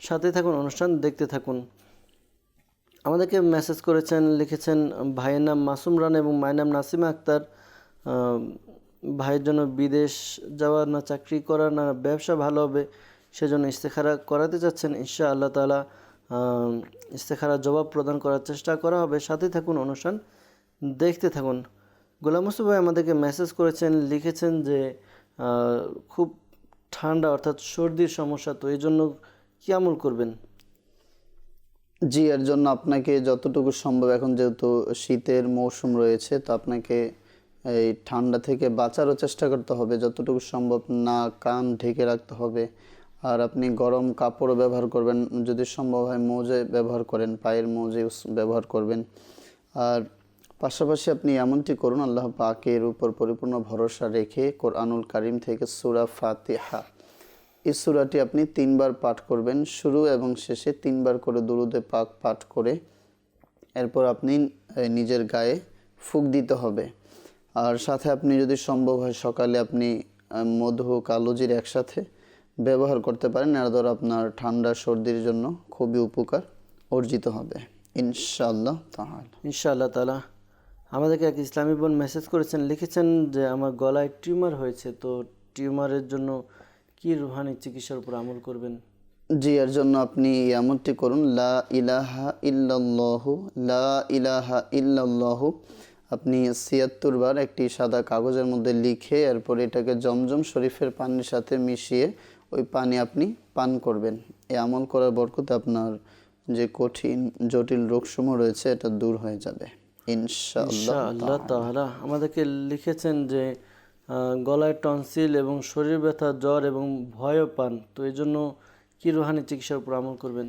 সাথে থাকুন, অনুষ্ঠান দেখতে থাকুন। আমাদেরকে মেসেজ করেছেন, লিখেছেন ভাইয়ের নাম মাসুম রানা এবং মায়ের নাম নাসিমা আক্তার। ভাইয়ের জন্য বিদেশ যাওয়া না চাকরি করা না ব্যবসা ভালো হবে, সেজন্য ইস্তেখারা করাতে চাচ্ছেন। ইনশাআল্লাহ তাআলা ইস্তেখারার জবাব প্রদান করার চেষ্টা করা হবে। সাথে থাকুন, অনুষ্ঠান দেখতে থাকুন। গোলাম মুস্তফা ভাই আমাদেরকে মেসেজ করেছেন, লিখেছেন যে খুব ঠান্ডা অর্থাৎ সর্দির সমস্যা, তো এই জন্য কী আমল করবেন? জি, এর জন্য আপনাকে যতটুকু সম্ভব, এখন যেহেতু শীতের মৌসুম রয়েছে, তো আপনাকে এই ঠান্ডা থেকে বাঁচারও চেষ্টা করতে হবে। যতটুকু সম্ভব নাক কান ঢেকে রাখতে হবে। আর আপনি গরম কাপড়ও ব্যবহার করবেন, যদি সম্ভব হয় মোজা ব্যবহার করেন, পায়ের মোজা ব্যবহার করবেন। আর পাশাপাশি আপনি এমনটি করুন, আল্লাহ পাকের উপর পরিপূর্ণ ভরসা রেখে কোরআনুল কারীম থেকে সূরা ফাতিহা এই সূরাটি আপনি 3 বার পাঠ করবেন। শুরু এবং শেষে 3 বার করে দুরুদে পাক পাঠ করে এরপর আপনি নিজের গায়ে ফুঁক দিতে হবে। আর সাথে আপনি যদি সম্ভব হয় সকালে আপনি মধু কালোজির একসাথে ব্যবহার করতে পারেন। এর দ্বারা আপনার ঠান্ডা সর্দির জন্য খুবই উপকার অর্জিত হবে ইনশাআল্লাহ তাআলা। ইনশাআল্লাহ তাআলা। আমাদেরকে এক ইসলামী বোন মেসেজ করেছেন, লিখেছেন যে আমার গলায় টিউমার হয়েছে, তো টিউমারের জন্য কি রুহানি চিকিৎসার উপর আমল করবেন? জি, এর জন্য আপনি এমনটি করুন, লা ইলাহা ইল্লাল্লাহু লা ইলাহা ইল্লাল্লাহু আপনি ৭৬ বার একটি সাদা কাগজের মধ্যে লিখে এরপর এটাকে জমজম শরীফের পানির সাথে মিশিয়ে ওই পানি আপনি পান করবেন। এই আমল করার বরকতে আপনার যে কঠিন জটিল রোগসমূহ রয়েছে এটা দূর হয়ে যাবে ইনশাআল্লাহ তাআলা। আমাদেরকে লিখেছেন যে গলায় টনসিল এবং শরীর ব্যথা, জ্বর এবং ভয়ও পান, তো এই জন্য কি রুহানি চিকিৎসার উপর আমল করবেন?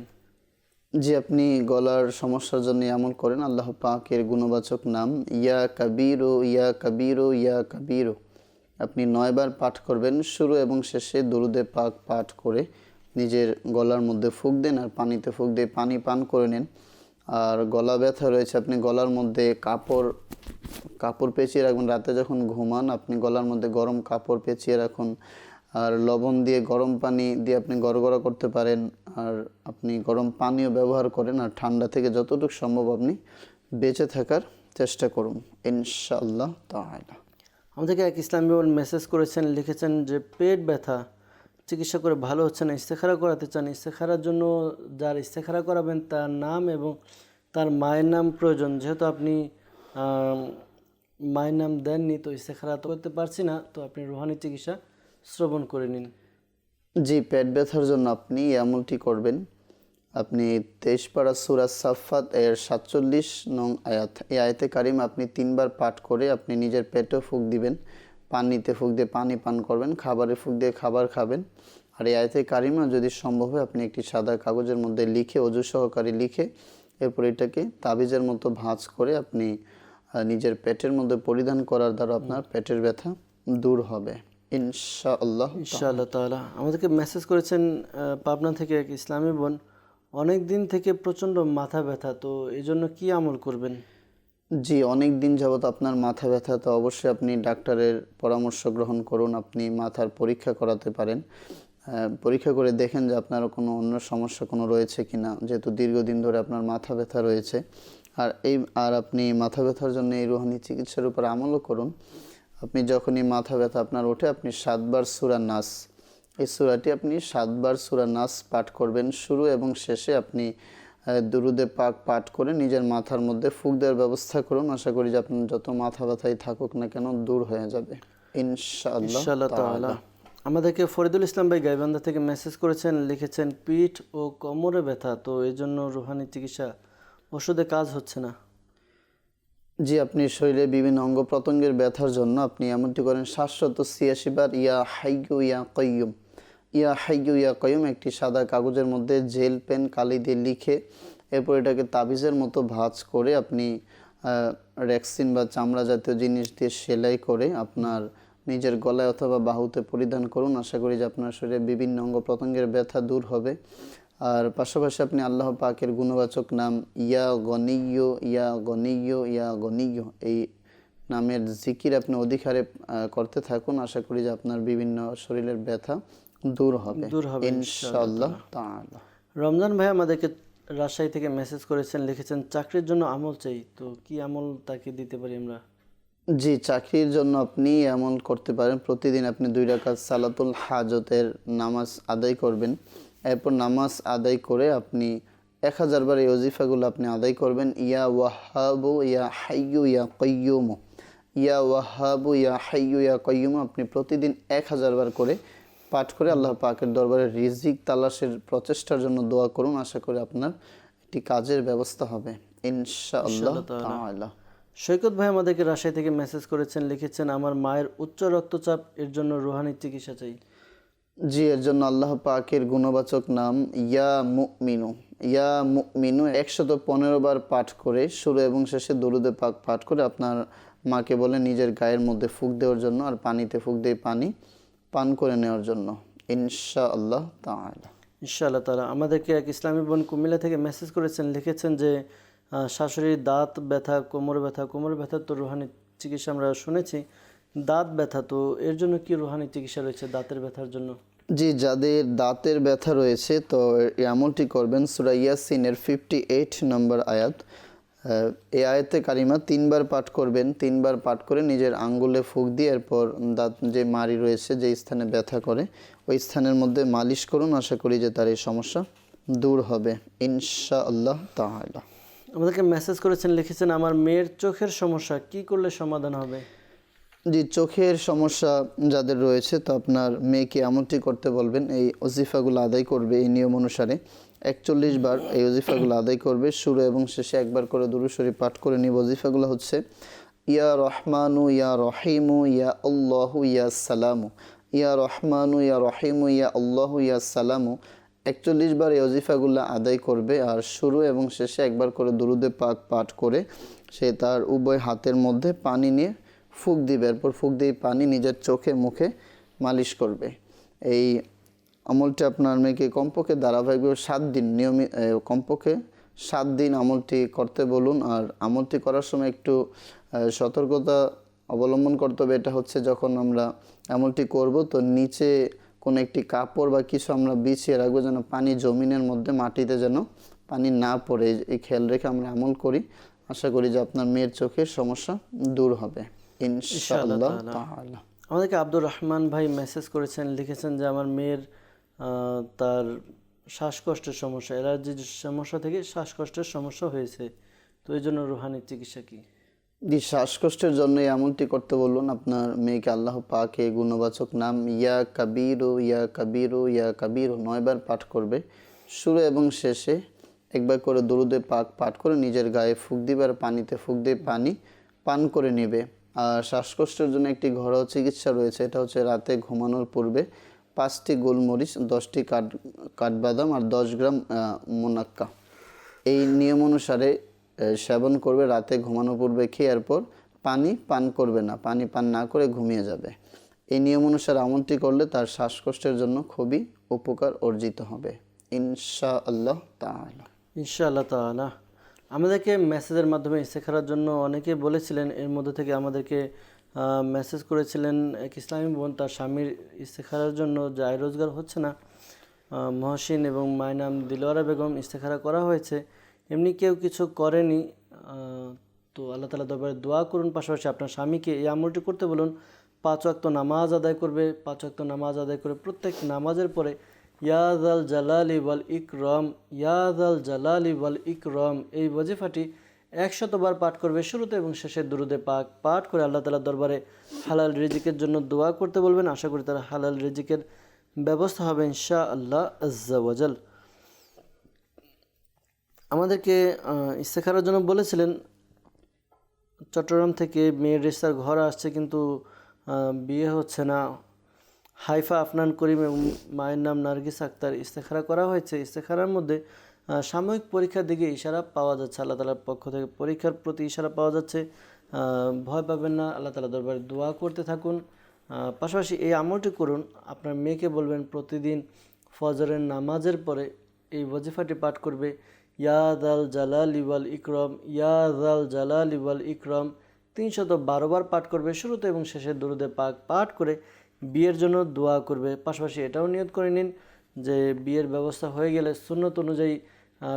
জি, আপনি গলার সমস্যার জন্য আমল করেন আল্লাহ পাকের গুণবাচক নাম ইয়া কাবীরু ইয়া কাবীরু ইয়া কাবীরু আপনি 9 বার পাঠ করবেন। শুরু এবং শেষে দুরুদে পাক পাঠ করে নিজের গলার মধ্যে ফুঁক দেন আর পানিতে ফুঁক দিয়ে পানি পান করে নেন। আর গলা ব্যথা রয়েছে, আপনি গলার মধ্যে কাপড় পেঁচিয়ে রাখবেন। রাতে যখন ঘুমান আপনি গলার মধ্যে গরম কাপড় পেঁচিয়ে রাখুন। আর লবণ দিয়ে গরম পানি দিয়ে আপনি গড়গড়া করতে পারেন। আর আপনি গরম পানিও ব্যবহার করেন। আর ঠান্ডা থেকে যতটুকু সম্ভব আপনি বেঁচে থাকার চেষ্টা করুন ইনশাআল্লাহ তাআলা। আমাদেরকে এক ইসলামী বোন মেসেজ করেছেন, লিখেছেন যে পেট ব্যথা চিকিৎসা করে ভালো হচ্ছে না, ইস্তেখারা করাতে চান। ইস্তেখারার জন্য যার ইস্তেখারা করাবেন তার নাম এবং তার মায়ের নাম প্রয়োজন। যেহেতু আপনি মায়ের নাম দেননি, তো ইস্তেখারা তো করতে পারছি না, তো আপনি রুহানি চিকিৎসা শ্রবণ করে নিন। জি, পেট ব্যথার জন্য আপনি আমলটি করবেন। আপনি 23 পারা সূরা সাফফাত এর 47 নং আয়াত, এই আয়াতে কারিম আপনি 3 বার পাঠ করে আপনি নিজের পেটে ফুঁক দিবেন। পানিতে ফুঁক দিয়ে পানি পান করবেন, খাবারে ফুঁক দিয়ে খাবার খাবেন। আর এই আয়াতে কারিমা যদি সম্ভব হয় আপনি একটি সাদা কাগজের মধ্যে লিখে অজু সহকারে লিখে এরপর এটাকে তাবিজের মতো ভাঁজ করে আপনি নিজের পেটের মধ্যে পরিধান করার দ্বারা আপনার পেটের ব্যথা দূর হবে ইনশাআল্লাহ তাআলা। আমাদেরকে মেসেজ করেছেন পাবনা থেকে এক ইসলামী বোন, অনেক দিন থেকে প্রচণ্ড মাথা ব্যথা, তো এই জন্য কি আমল করবেন? জি, অনেক দিন যাবত আপনার মাথা ব্যথা, তো অবশ্যই আপনি ডাক্তারের পরামর্শ গ্রহণ করুন। আপনি মাথার পরীক্ষা করাতে পারেন। পরীক্ষা করে দেখেন যে আপনার কোনো অন্য সমস্যা কোনো রয়েছে কিনা, যেহেতু দীর্ঘদিন ধরে আপনার মাথা ব্যথা রয়েছে। আর আপনি মাথা ব্যথার জন্য এই রুহানি চিকিৎসার উপর আমলও করুন। আপনি যখনই মাথা ব্যথা আপনার ওঠে, আপনি 7 বার সূরা নাস, এই সূরাটি আপনি 7 বার সূরা নাস পাঠ করবেন। শুরু এবং শেষে আপনি দুরুদে পাক পাঠ করে নিজের মাথার মধ্যে ফুঁক দেওয়ার ব্যবস্থা করুন। আশা করি যে আপনার যত মাথা ব্যথাই থাকুক না কেন দূর হয়ে যাবে ইনশাআল্লাহ তাআলা। আমাদেরকে ফরিদুল ইসলাম ভাই গাইবান্ধা থেকে মেসেজ করেছেন, লিখেছেন পিঠ ও কোমরে ব্যথা, তো এই জন্য রুহানি চিকিৎসা ওষুধে কাজ হচ্ছে না। জি, আপনি শরীরে বিভিন্ন অঙ্গ প্রত্যঙ্গের ব্যথার জন্য আপনি এমনটি করেন 786 বার ইয়া হাইয়ু ইয়া কাইয়ুম, ইয়া হাইয়ু ইয়া কাইয়ুম একটি সাদা কাগজের মধ্যে জেল পেন কালি দিয়ে লিখে এরপর এটাকে তাবিজের মতো ভাঁজ করে আপনি রেক্সিন বা চামড়া জাতীয় জিনিস দিয়ে সেলাই করে আপনার নিজের গলায় অথবা বাহুতে পরিধান করুন। আশা করি যে আপনার শরীরে বিভিন্ন অঙ্গ প্রত্যঙ্গের ব্যথা দূর হবে। আর পাশাপাশি আপনি আল্লাহ পাকের গুণবাচক নাম ইয়া গনিয়্য ইয়া গনিয়্য ইয়া গনিয়্য এই নামের জিকির আপনি অধিকারে করতে থাকুন। আশা করি যে আপনার বিভিন্ন শরীরের ব্যথা দূর হবে ইনশাআল্লাহ তাআলা। রমজান ভাই আমাদেরকে রাজশাহী থেকে মেসেজ করেছেন, লিখেছেন চাকরির জন্য আমল চাই, তো কি আমল তাকে দিতে পারি আমরা? জি, চাকরির জন্য আপনি এমন করতে পারেন, প্রতিদিন আপনি 2 রাকাত সালাতুল হাজতের নামাজ আদায় করবেন। এরপর নামাজ আদায় করে আপনি 1000 বার এই ওজিফাগুলো আপনি আদায় করবেন। ইয়া ওয়াহাবু ইয়া হাইয়ু ইয়া কাইয়ুম, ইয়া ওয়াহাবু ইয়া হাইয়ু ইয়া কাইয়ুম আপনি প্রতিদিন 1000 বার করে পাঠ করে আল্লাহ পাকের দরবারে রিজিক তালাশের প্রচেষ্টার জন্য দোয়া করুন। আশা করি আপনার একটি কাজের ব্যবস্থা হবে ইনশাআল্লাহ তাআলা। সৈকত ভাই আমাদেরকে রাজশাহী থেকে মেসেজ করেছেন, লিখেছেন আমার মায়ের উচ্চ রক্তচাপ, এর জন্য রুহানি চিকিৎসা চাই। জি, এর জন্য আল্লাহ পাকের গুণবাচক নাম ইয়া মুমিনু, ইয়া মুমিনু 115 বার পাঠ করে শুরু এবং শেষে দরুদে পাক পাঠ করে আপনার মাকে বলে নিজের গায়ের মধ্যে ফুঁক দেওয়ার জন্য, আর পানিতে ফুঁক দিয়ে পানি পান করে নেওয়ার জন্য ইনশাআল্লাহ তাআলা। ইনশাআল্লাহ তাআলা। আমাদেরকে এক ইসলামী বোন কুমিল্লা থেকে মেসেজ করেছেন, লিখেছেন যে শাশুড়ির দাঁত ব্যথা, কোমর ব্যথা তো রুহানি চিকিৎসা আমরা শুনেছি, দাঁত ব্যথা, তো এর জন্য কি রুহানি চিকিৎসা রয়েছে দাঁতের ব্যথার জন্য? জি, যাদের দাঁতের ব্যথা রয়েছে তো এমনটি করবেন, সূরা ইয়াসিনের 58 নম্বর আয়াত, এই আয়াতে কারিমা 3 বার পাঠ করবেন। 3 বার পাঠ করে নিজের আঙ্গুলে ফুঁক দিয়ে এরপর দাঁত যে মাড়ি রয়েছে যে স্থানে ব্যথা করে ওই স্থানের মধ্যে মালিশ করুন। আশা করি যে তার এই সমস্যা দূর হবে ইনশাআল্লাহ তাআলা। আমাদেরকে মেসেজ করেছেন, লিখেছেন আমার মেয়ের চোখের সমস্যা, কি করলে সমাধান হবে? জি, চোখের সমস্যা যাদের রয়েছে তো আপনার মেয়েকে এমনটি করতে বলবেন, এই ওজিফাগুলো আদায় করবে এই নিয়ম অনুসারে 41 বার এই ওজিফাগুলো আদায় করবে। শুরু এবং শেষে একবার করে দুরূদ শরীফ পাঠ করে নিব। ওজিফাগুলো হচ্ছে ইয়া রহমানু ইয়া রহিমু ইয়া আল্লাহু ইয়া সালামু, ইয়া রহমানু ইয়া রহিমু ইয়া আল্লাহু ইয়া সালামু 41 বার এই ওজিফাগুলো আদায় করবে। আর শুরু এবং শেষে একবার করে দুরুদে পাক পাঠ করে সে তার উভয় হাতের মধ্যে পানি নিয়ে ফুঁক দিবে। এরপর ফুঁক দিয়ে পানি নিজের চোখে মুখে মালিশ করবে। এই আমলটি আপনার মেয়েকে কমপক্ষে ধারাবাহিকভাবে 7 দিন নিয়মিত, কমপক্ষে 7 দিন আমলটি করতে বলুন। আর আমলটি করার সময় একটু সতর্কতা অবলম্বন করতে হবে। এটা হচ্ছে যখন আমরা আমলটি করব তো নিচে কোনো একটি কাপড় বা কিছু আমরা বিছিয়ে রাখবো যেন পানি জমিনের মধ্যে মাটিতে যেন পানি না পড়ে, এই খেয়াল রেখে আমরা আমল করি। আশা করি যে আপনার মেয়ের চোখের সমস্যা দূর হবে ইনশাআল্লাহ তাআলা। আমাদেরকে আব্দুর রহমান ভাই মেসেজ করেছেন, লিখেছেন যে আমার মেয়ের তার শ্বাসকষ্টের সমস্যা, অ্যালার্জির সমস্যা থেকে শ্বাসকষ্টের সমস্যা হয়েছে, তো এই জন্য রুহানি চিকিৎসা কি? জি, শ্বাসকষ্টের জন্য এমনটি করতে বলুন, আপনার মেয়েকে আল্লাহ পাকে গুণবাচক নাম ইয়া কাবীরু ইয়া কাবীরু ইয়া কাবীরু 9 বার পাঠ করবে। শুরু এবং শেষে একবার করে দরুদে পাক পাঠ করে নিজের গায়ে ফুঁক দিবে আর পানিতে ফুঁক দিয়ে পানি পান করে নেবে। আর শ্বাসকষ্টের জন্য একটি ঘরোয়া চিকিৎসা রয়েছে, এটা হচ্ছে রাতে ঘুমানোর পূর্বে 5টি গোলমরিচ, 10টি কাঠবাদাম আর 10 গ্রাম মুনাক্কা এই নিয়ম অনুসারে সেবন করবে। রাতে ঘুমানোর পূর্বে খেয়ে এরপর পানি পান করবে না, পানি পান না করে ঘুমিয়ে যাবে। এই নিয়ম অনুসারে আমলটি করলে তার শ্বাসকষ্টের জন্য খুবই উপকার অর্জিত হবে ইনশাআল্লাহ তাআলা। ইনশাআল্লাহ তাআলা। আমাদেরকে মেসেজের মাধ্যমে ইস্তেখারার জন্য অনেকে বলেছিলেন, এর মধ্যে থেকে আমাদেরকে মেসেজ করেছিলেন এক ইসলামী বোন, তার স্বামীর ইস্তেখারার জন্য যে আয় রোজগার হচ্ছে না। মহসিন এবং মায়ের নাম দিলওয়ারা বেগম, ইস্তেখারা করা হয়েছে, এমনি কেউ কিছু করেনি। তো আল্লাহ তাআলা দরবারে দোয়া করুন, পাশাপাশি আপনার স্বামীকে এই আমলটি করতে বলুন। 5 ওয়াক্ত নামাজ আদায় করবে, 5 ওয়াক্ত নামাজ আদায় করে প্রত্যেক নামাজের পরে ইয়া যাল জালালি ওয়াল ইকরাম, ইয়া যাল জালালি ওয়াল ইকরাম এই ওয়াজিফাটি 100 বার পাঠ করবে। শুরুতে এবং শেষে দুরুদে পাক পাঠ করে আল্লাহ তাআলার দরবারে হালাল রিজিকের জন্য দোয়া করতে বলবেন। আশা করি তার হালাল রিজিকের ব্যবস্থা হবে ইনশাআল্লাহ আজ্জা ওয়াজাল। আমাদেরকে ইস্তেখারার জন্য বলেছিলেন, চট্টগ্রাম থেকে মেয়ের রিস্তার ঘর আসছে কিন্তু বিয়ে হচ্ছে না। হাইফা আফনান করিম এবং মায়ের নাম নার্গিস আক্তার, ইস্তেখারা করা হয়েছে। ইস্তেখারার মধ্যে সাময়িক পরীক্ষার দিকে ইশারা পাওয়া যাচ্ছে, আল্লাহ তাআলার পক্ষ থেকে পরীক্ষার প্রতি ইশারা পাওয়া যাচ্ছে। ভয় পাবেন না, আল্লাহ তাআলার দরবারে দোয়া করতে থাকুন। পাশাপাশি এই আমলটি করুন, আপনার মেয়েকে বলবেন প্রতিদিন ফজরের নামাজের পরে এই ওয়াজিফাটি পাঠ করবে, ইয়া যাল জালালি ওয়াল ইকরাম, ইয়া যাল জালালি ওয়াল ইকরাম 312 বার পাঠ করবে। শুরুতে এবং শেষে দুরুদে পাক পাঠ করে বিয়ের জন্য দোয়া করবে। পাশাপাশি এটাও নিয়ত করে নিন যে বিয়ের ব্যবস্থা হয়ে গেলে সুন্নত অনুযায়ী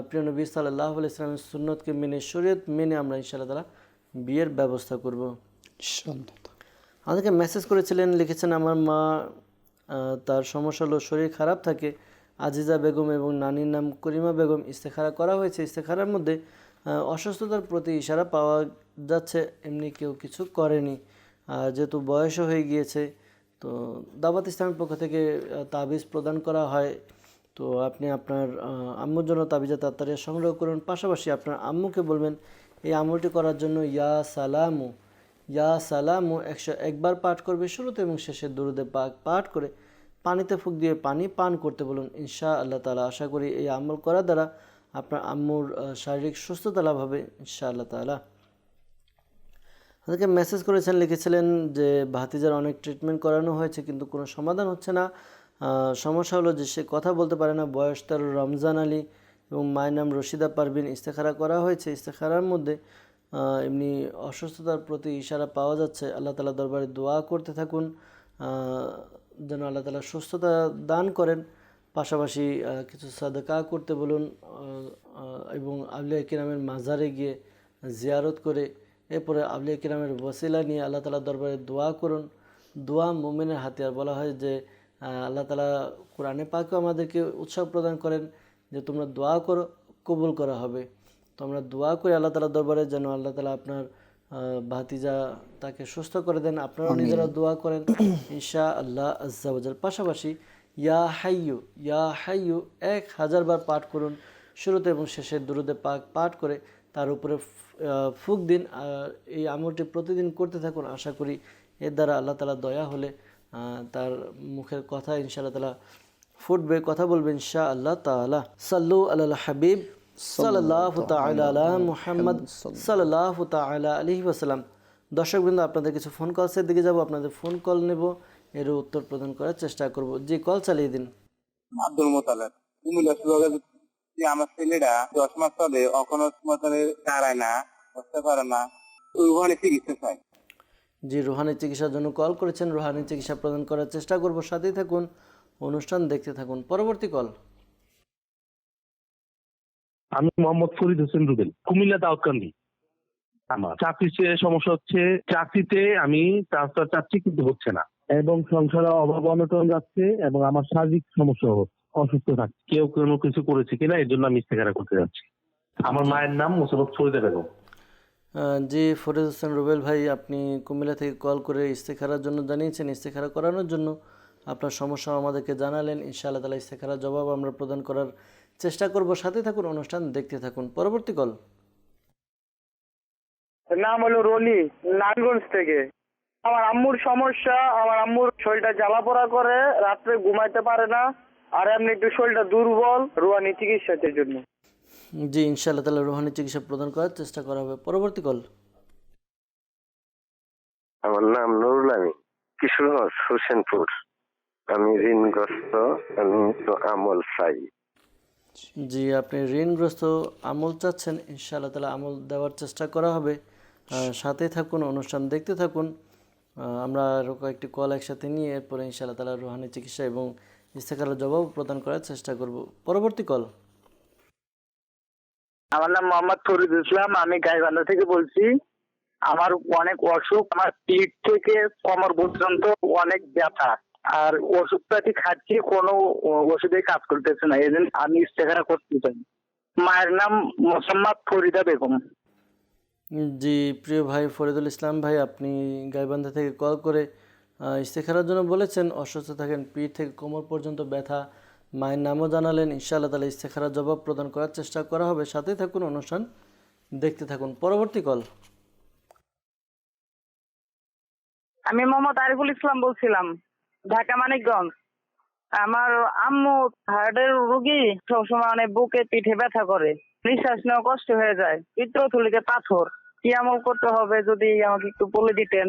প্রিয় নবী সাল্লাল্লাহু আলাইহি ওয়াসাল্লামের সুন্নতকে মেনে, শরীয়ত মেনে আমরা ইনশাআল্লাহ তাআলা বিয়ের ব্যবস্থা করব। আমাদেরকে মেসেজ করেছিলেন, লিখেছেন আমার মা, তার সমস্যা হলো শরীর খারাপ থাকে। আজিজা বেগম এবং নানির নাম করিমা বেগম, ইস্তেখারা করা হয়েছে। ইস্তেখারার মধ্যে অসুস্থতার প্রতি ইশারা পাওয়া যাচ্ছে, এমনি কেউ কিছু করেনি। যেহেতু বয়সও হয়ে গিয়েছে, তো দাওয়াত ইসলামের পক্ষ থেকে তাবিজ প্রদান করা হয়। তো আপনি আপনার আম্মুর জন্য তাবিজা তাড়াতাড়ি সংগ্রহ করুন। পাশাপাশি আপনার আম্মুকে বলবেন এই আমলটি করার জন্য ইয়া সালামু, ইয়া সালামু 101 বার পাঠ করবে। শুরুতে এবং শেষে দুরুদে পাক পাঠ করে পানিতে ফুঁক দিয়ে পানি পান করতে বলুন ইনশাআল্লাহ তাআলা। আশা করি এই আমল করার দ্বারা আপনার আম্মুর শারীরিক সুস্থতা লাভ হবে ইনশাআল্লাহ তাআলা। আমাদেরকে মেসেজ করেছেন, লিখেছিলেন যে ভাতিজার অনেক ট্রিটমেন্ট করানো হয়েছে কিন্তু কোনো সমাধান হচ্ছে না। সমস্যা হলো যে সে কথা বলতে পারে না। বয়স তার রমজান আলী এবং মায়ের নাম রশিদা পারভিন, ইস্তেখারা করা হয়েছে। ইস্তেখারার মধ্যে এমনি অসুস্থতার প্রতি ইশারা পাওয়া যাচ্ছে। আল্লাহ তাআলা দরবারে দোয়া করতে থাকুন যেন আল্লাহ তাআলা সুস্থতা দান করেন। পাশাপাশি কিছু সাদকা করতে বলুন এবং আউলিয়া কিরামের মাজারে গিয়ে জিয়ারত করে এরপরে আউলিয়া কিরামের ওসিলা নিয়ে আল্লাহ তাআলার দরবারে দোয়া করুন। দোয়া মুমিনের হাতিয়ার। বলা হয় যে আল্লাহ তাআলা কোরআনে পাকেও আমাদেরকে উৎসাহ প্রদান করেন যে তোমরা দোয়া করো, কবুল করা হবে। তো আমরা দোয়া করি আল্লাহ তাআলার দরবারে যেন আল্লাহ তাআলা আপনার ভাতিজা তাকে সুস্থ করে দেন। আপনারাও নিজেরা দোয়া করেন ইনশাআল্লাহ আজ্জা ওয়াজাল। পাশাপাশি ইয়া হাইয়ু, ইয়া হাইয়ু 1000 বার পাঠ করুন। শুরুতে এবং শেষে দুরুদে পাক পাঠ করে তার উপরে ফুঁক দিন। এই আমলটি প্রতিদিন করতে থাকুন। আশা করি এর দ্বারা আল্লাহ তাআলা দয়া হলে তার মুখের কথা ইনশাআল্লাহ তাআলা ফুটবে, কথা বলবে ইনশাআল্লাহ তাআলা। সাল্লু আলাল হাবিব সাল্লাল্লাহু তাআলা আলা মুহাম্মদ সাল্লাল্লাহু তাআলা আলাইহি ওয়াসাল্লাম। দর্শকবৃন্দ, আপনাদের কিছু ফোন কলসের দিকে যাব, আপনাদের ফোন কল নেব, এর উত্তর প্রদান করার চেষ্টা করব। জি, কল চালিয়ে দিন। আব্দুল মোতালেব, আমার ছেলেটা 10 মাস ধরে এখনো দাঁড়ায় না, বসতে পারে না, ওখানে চিকিৎসা চাই। জি, রুহানি চিকিৎসার জন্য কল করেছেন, রুহানি চিকিৎসা প্রদান করার চেষ্টা করব। সাথেই থাকুন, অনুষ্ঠান দেখতে থাকুন। পরবর্তী কল। আমি মোহাম্মদ ফরিদ হোসেন রুবেল, কুমিল্লা দাউদকান্দি। আমার চাকরিতে সমস্যা হচ্ছে, চাকরিতে আমি ট্রান্সফার চাচ্ছি কিন্তু হচ্ছে না, এবং সংসারে অভাব অনটন যাচ্ছে, এবং আমার শারীরিক সমস্যা হচ্ছে, অসুস্থ থাকছে। কেউ কোনো কিছু করেছে কিনা এর জন্য আমি ইস্তেখারা করতে যাচ্ছি। আমার মায়ের নাম মুসাররত ফরিদা বেগম। জি, ফরিদ হোসেন রুবেল ভাই, আপনি কুমিল্লা থেকে কল করে ইস্তেখারার জন্য জানিয়েছেন। ইস্তেখারা করানোর জন্য আপনার সমস্যা আমাদেরকে জানালেন। ইনশাআল্লাহ তাআলা ইস্তেখারার জবাব আমরা প্রদান করার চেষ্টা করব। সাথে থাকুন, অনুষ্ঠান দেখতে থাকুন। পরবর্তী কল। নাম হলো রনি, নারায়ণগঞ্জ থেকে। আমার আম্মুর সমস্যা, আমার আম্মুর শরীরটা জ্বালাপোড়া করে, রাত্রে ঘুমাইতে পারে না, আর এমনি একটু শরীরটা দুর্বল, রুহানি চিকিৎসার জন্য। জি, ইনশাআল্লাহ তাআলা রুহানি চিকিৎসা প্রদান করার চেষ্টা করা হবে। পরবর্তী কল। আমার নাম নুরুল আমিন, কিশোরগঞ্জ হোসেনপুর। আমি ঋণগ্রস্ত, আমি তো আমল চাই। জি, আপনি ঋণগ্রস্ত, আমল চাচ্ছেন, ইনশাআল্লাহ তাআলা আমল দেওয়ার চেষ্টা করা হবে। সাথে থাকুন, অনুষ্ঠান দেখতে থাকুন। আমরা আরও কয়েকটি কল একসাথে নিয়ে এরপরে ইনশাআল্লাহ তাআলা রুহানি চিকিৎসা এবং ইস্তেখারার জবাব প্রদান করার চেষ্টা করব। পরবর্তী কল। আমার নাম মোহাম্মদ ফরিদ ইসলাম, আমি গাইবান্ধা থেকে বলছি। আমার অনেক অসুখ, আমার পিঠ থেকে কোমর পর্যন্ত অনেক ব্যথা, আর ওষুধপাতি খাচ্ছি, কোনো ওষুধে কাজ করতেছে না, এই জন্য আমি ইস্তেখারা করতে চাই। মায়ের নাম মোসাম্মদ ফরিদা বেগম। জি প্রিয় ভাই ফরিদুল ইসলাম ভাই, আপনি গাইবান্ধা থেকে কল করে ইস্তেখারার জন্য বলেছেন, অসুস্থ থাকেন, পিঠ থেকে কোমর পর্যন্ত ব্যথা, মায়ের নামও জানালেন। ইনশাআল্লাহ তাআলা ইস্তেখারার জবাব প্রদান করার চেষ্টা করা হবে। সাথেই থাকুন, অনুষ্ঠান দেখতে থাকুন। পরবর্তী কল। আমি মোহাম্মদ আরিফুল ইসলাম বলছিলাম, ঢাকা মানিকগঞ্জ। আমার আম্মু হার্টের রোগী, সবসময় অনেক বুকে পিঠে ব্যথা করে, নিঃশ্বাস নেওয়া কষ্ট হয়ে যায়, পিত্তথলিতে পাথর। কি আমল করতে হবে যদি আমাকে একটু বলে দিতেন।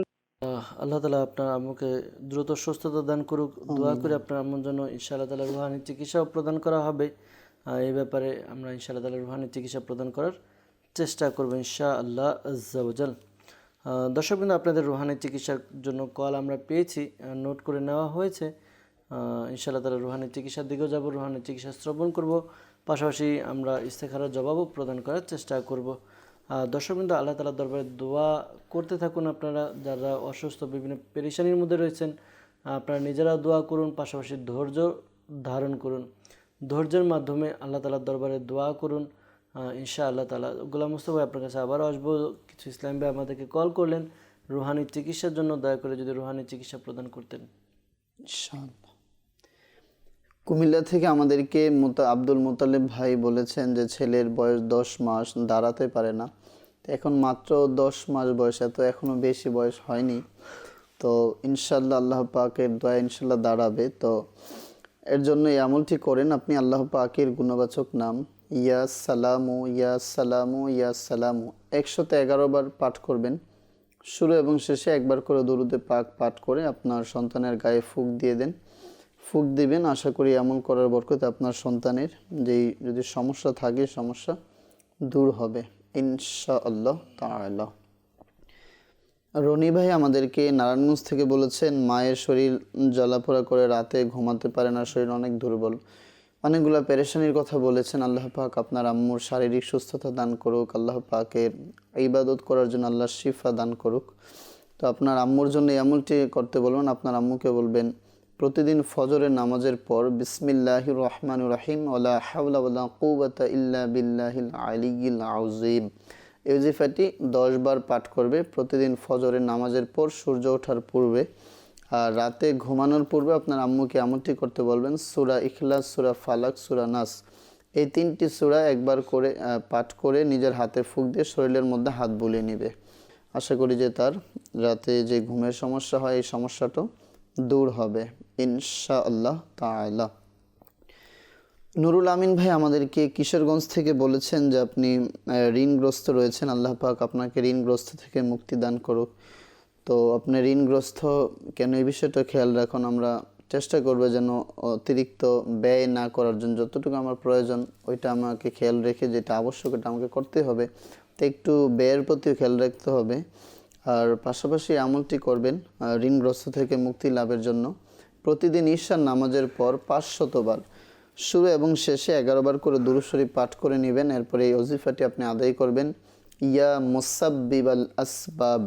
আল্লাহ তাআলা আপনার আম্মুকে দ্রুত সুস্থতা দান করুক। দোয়া করে আপনার আম্মুর জন্য ইনশাআল্লাহ তাআলা রুহানি চিকিৎসাও প্রদান করা হবে। এই ব্যাপারে আমরা ইনশাআল্লাহ তাআলা রুহানি চিকিৎসা প্রদান করার চেষ্টা করব ইনশাআল্লাহ আজ্জা ওয়াজাল। দর্শকবৃন্দ, আপনাদের রুহানি চিকিৎসার জন্য কল আমরা পেয়েছি, নোট করে নেওয়া হয়েছে। ইনশাআল্লাহ তাআলা রুহানি চিকিৎসার দিকেও যাব, রুহানি চিকিৎসা শ্রবণ করব, পাশাপাশি আমরা ইস্তেখারার জবাবও প্রদান করার চেষ্টা করব। দর্শকবৃন্দ, আল্লাহ তাআলার দরবারে দোয়া করতে থাকুন। আপনারা যারা অসুস্থ, বিভিন্ন পেরেশানির মধ্যে রয়েছেন, আপনারা নিজেরাও দোয়া করুন, পাশাপাশি ধৈর্য ধারণ করুন। ধৈর্যের মাধ্যমে আল্লাহ তাআলার দরবারে দোয়া করুন। ইনশাআল্লাহ তাআলা। গোলাম মুস্তাফা ভাই, আপনার কাছে আবারও আসবো। কিছু ইসলাম ভাই আমাদেরকে কল করলেন রুহানি চিকিৎসার জন্য, দয়া করে যদি রুহানি চিকিৎসা প্রদান করতেন। ইনশাআল্লাহ। কুমিল্লা থেকে আমাদেরকে আব্দুল মোতালেব ভাই বলেছেন যে ছেলের বয়স 10 মাস, দাঁড়াতে পারে না। তো এখন মাত্র 10 মাস বয়স, এত এখনও বেশি বয়স হয়নি। তো ইনশাআল্লাহ আল্লাহ পাকের দোয়া ইনশাআল্লাহ দাঁড়াবে। তো এর জন্য এই আমলটি করেন। আপনি আল্লাহ পাকের গুণবাচক নাম ইয়া সালামু ইয়া সালামু ইয়া সালামু 111 বার পাঠ করবেন। শুরু এবং শেষে একবার করে দরুদে পাক পাঠ করে আপনার সন্তানের গায়ে ফুঁক দিয়ে দেন। ফুঁক দিবেন, আশা করি আমল করার বরকতে আপনার সন্তানের যেই যদি সমস্যা থাকে সমস্যা দূর হবে ইনশাআল্লাহ তাআলা। রনি ভাই আমাদেরকে নারায়ণগঞ্জ থেকে বলেছেন, মায়ের শরীর জ্বালাপোড়া করে, রাতে ঘুমাতে পারে না, শরীর অনেক দুর্বল, অনেকগুলো পেরেশানির কথা বলেছেন। আল্লাহ পাক আপনার আম্মুর শারীরিক সুস্থতা দান করুক, আল্লাহ পাকের ইবাদত করার জন্য আল্লাহ শিফা দান করুক। তো আপনার আম্মুর জন্য এই আমলটি করতে বলবেন। আপনার আম্মুকে বলবেন প্রতিদিন ফজরের নামাজের পর বিসমিল্লাহির রহমানির রহিম ওয়ালা হাওলা ওয়ালা কুওয়াতা ইল্লা বিল্লাহিল আলিয়্যিল আযীম, এই ওজিফাটি 10 বার পাঠ করবে প্রতিদিন ফজরের নামাজের পর, সূর্য ওঠার পূর্বে। আর রাতে ঘুমানোর পূর্বে আপনার আম্মুকে আমলটি করতে বলবেন সূরা ইখলাস, সূরা ফালাক, সূরা নাস, এই 3টি সূরা একবার করে পাঠ করে নিজের হাতে ফুঁক দিয়ে শরীরের মধ্যে হাত বুলিয়ে নেবে। আশা করি যে তার রাতে যে ঘুমের সমস্যা হয় এই সমস্যাটাও দূর হবে ইনশাআল্লাহ তাআলা। নুরুল আমিন ভাই আমাদেরকে কিশোরগঞ্জ থেকে বলেছেন যে আপনি ঋণগ্রস্ত রয়েছেন, আল্লাহ পাক আপনাকে ঋণগ্রস্ত থেকে মুক্তি দান করুক। তো আপনি ঋণগ্রস্ত কেন, এই বিষয়টা খেয়াল রাখুন। আমরা চেষ্টা করবো যেন অতিরিক্ত ব্যয় না করার জন্য, যতটুকু আমার প্রয়োজন ওইটা আমাকে খেয়াল রেখে, যেটা আবশ্যক এটা আমাকে করতে হবে। তো একটু ব্যয়ের প্রতিও খেয়াল রাখতে হবে। আর পাশাপাশি আমলটি করবেন ঋণগ্রস্ত থেকে মুক্তি লাভের জন্য। প্রতিদিন ঈশার নামাজের পর 500 বার শুরু এবং শেষে 11 বার করে দুরূদ শরীফ পাঠ করে নেবেন। এরপরে এই ওজিফাটি আপনি আদায় করবেন, ইয়া মুসাব্বিবাল আসবাব,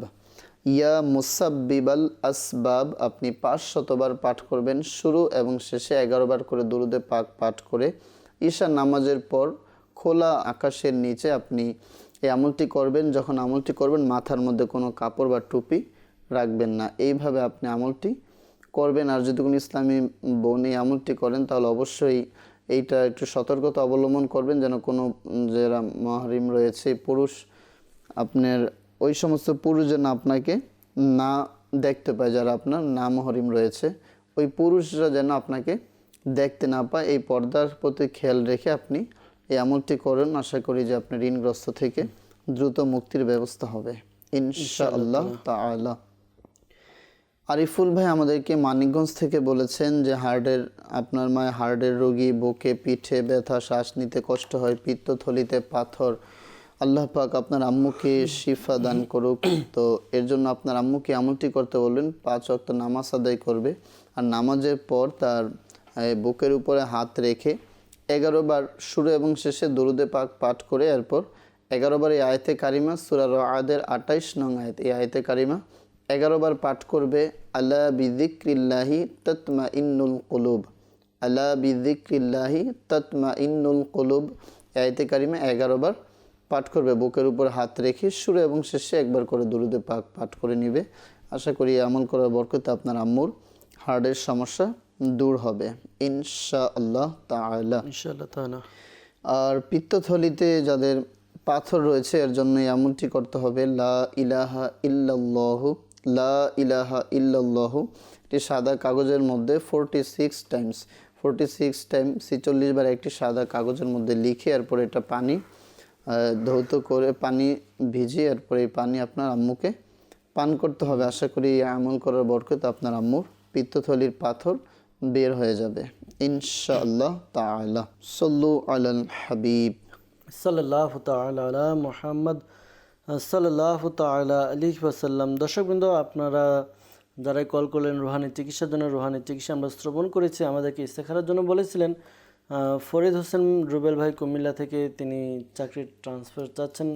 ইয়া মুসাব্বিবাল আসবাব আপনি 500 বার পাঠ করবেন। শুরু এবং শেষে 11 বার করে দুরুদে পাক পাঠ করে ঈশার নামাজের পর খোলা আকাশের নিচে আপনি এই আমলটি করবেন। যখন আমলটি করবেন মাথার মধ্যে কোনো কাপড় বা টুপি রাখবেন না, এইভাবে আপনি আমলটি করবেন। আর যদি কোনো ইসলামী বোন এই আমলটি করেন তাহলে অবশ্যই এইটা একটু সতর্কতা অবলম্বন করবেন, যেন কোনো যারা মাহরিম রয়েছে পুরুষ, আপনার ওই সমস্ত পুরুষ যেন আপনাকে না দেখতে পায়, যারা আপনার না মাহরিম রয়েছে ওই পুরুষরা যেন আপনাকে দেখতে না পায়। এই পর্দার প্রতি খেয়াল রেখে আপনি এই আমলটি করুন। আশা করি যে আপনার ঋণগ্রস্ত থেকে দ্রুত মুক্তির ব্যবস্থা হবে ইনশাআল্লাহ তাআলা। আরিফুল ভাই আমাদেরকে মানিকগঞ্জ থেকে বলেছেন যে আপনার মায়ের হার্টের রোগী, বুকে পিঠে ব্যথা, শ্বাস নিতে কষ্ট হয়, পিত্তথলিতে পাথর, আল্লাহ পাক আপনার আম্মুকে শিফা দান করুক। তো এর জন্য আপনার আম্মুকে আমলটি করতে বলবেন, 5 ওয়াক্ত নামাজ আদায় করবে। আর নামাজের পর তার বুকের উপরে হাত রেখে 11 বার শুরু এবং শেষে দরুদে পাক পাঠ করে এরপর 11 বার এই আয়াতে কারিমা সূরা রা'দের 28 নং আয়াত, এই আয়াতে কারিমা 11 বার পাঠ করবে। আলা বিযিক্রিল্লাহি তাতমাইন্নুল কুলুব, আলা বিযিক্রিল্লাহি তাতমাইন্নুল কুলুব, এই আয়াতে কারিমা 11 বার পাঠ করবে। বুকের উপর হাত রেখে শুরু এবং শেষে একবার করে দরুদে পাক পাঠ করে নেবে। আশা করি এই আমল করার বরকতে আপনার আম্মুর হার্টের সমস্যা দূর হবে ইনশাআল্লাহ তাআলা। ইনশাআল্লাহ তাআলা। আর পিত্তথলিতে যাদের পাথর রয়েছে এর জন্য এই আমলটি করতে হবে, লা ইলাহা ইল্লাল্লাহু, লা ইলাহা ইল্লাল্লাহু। একটি সাদা কাগজের মধ্যে 46 টাইমস 46 বার একটি সাদা কাগজের মধ্যে লিখে এরপর এটা পানি ধৌত করে পানি ভিজিয়ে এরপর এই পানি আপনার আম্মুকে পান করতে হবে। আশা করি এই আমল করার বরকতে আপনার আম্মুর পিত্তথলির পাথর বের হয়ে যাবে ইনশাআল্লাহ তাআলা। সাল্লু আলাল হাবিব সাল্লাল্লাহু তাআলা আলা মুহাম্মদ সাল্লাল্লাহু তাআলা আলাইহি ওয়াসাল্লাম। দর্শকবৃন্দ, আপনারা যারাই কল করলেন রুহানি চিকিৎসার জন্য, রুহানি চিকিৎসা আমরা শ্রবণ করেছি, আমাদেরকে ইস্তেখারার জন্য বলেছিলেন। ফরিদ হোসেন রুবেল ভাই কুমিল্লা থেকে, তিনি চাকরির ট্রান্সফার চাচ্ছেন,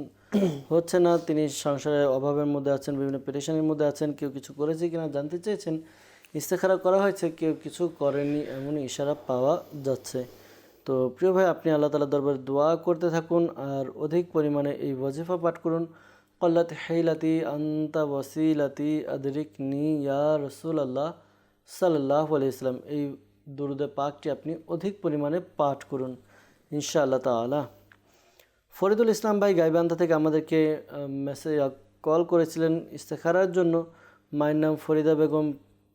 হচ্ছে না, তিনি সংসারের অভাবের মধ্যে আছেন, বিভিন্ন পেরেশানির মধ্যে আছেন, কেউ কিছু করেছে কিনা জানতে চেয়েছেন। ইস্তেখারা করা হয়েছে, কেউ কিছু করেনি এমনই ইশারা পাওয়া যাচ্ছে। তো প্রিয় ভাই, আপনি আল্লাহ তাআলার দরবারে দোয়া করতে থাকুন আর অধিক পরিমাণে এই ওয়াজিফা পাঠ করুন। কল্লাত হাইলাতি আন্তা ওয়াসিলাতি আদরিকনি ইয়া রাসূলুল্লাহ সাল্লাল্লাহু আলাইহি ওয়াসাল্লাম, এই দুরুদে পাকটি আপনি অধিক পরিমাণে পাঠ করুন ইনশাআল্লাহ তাআলা। ফরিদুল ইসলাম ভাই গাইবান্ধা থেকে আমাদেরকে কল করেছিলেন ইস্তেখারার জন্য। মায়ের নাম ফরিদা বেগম,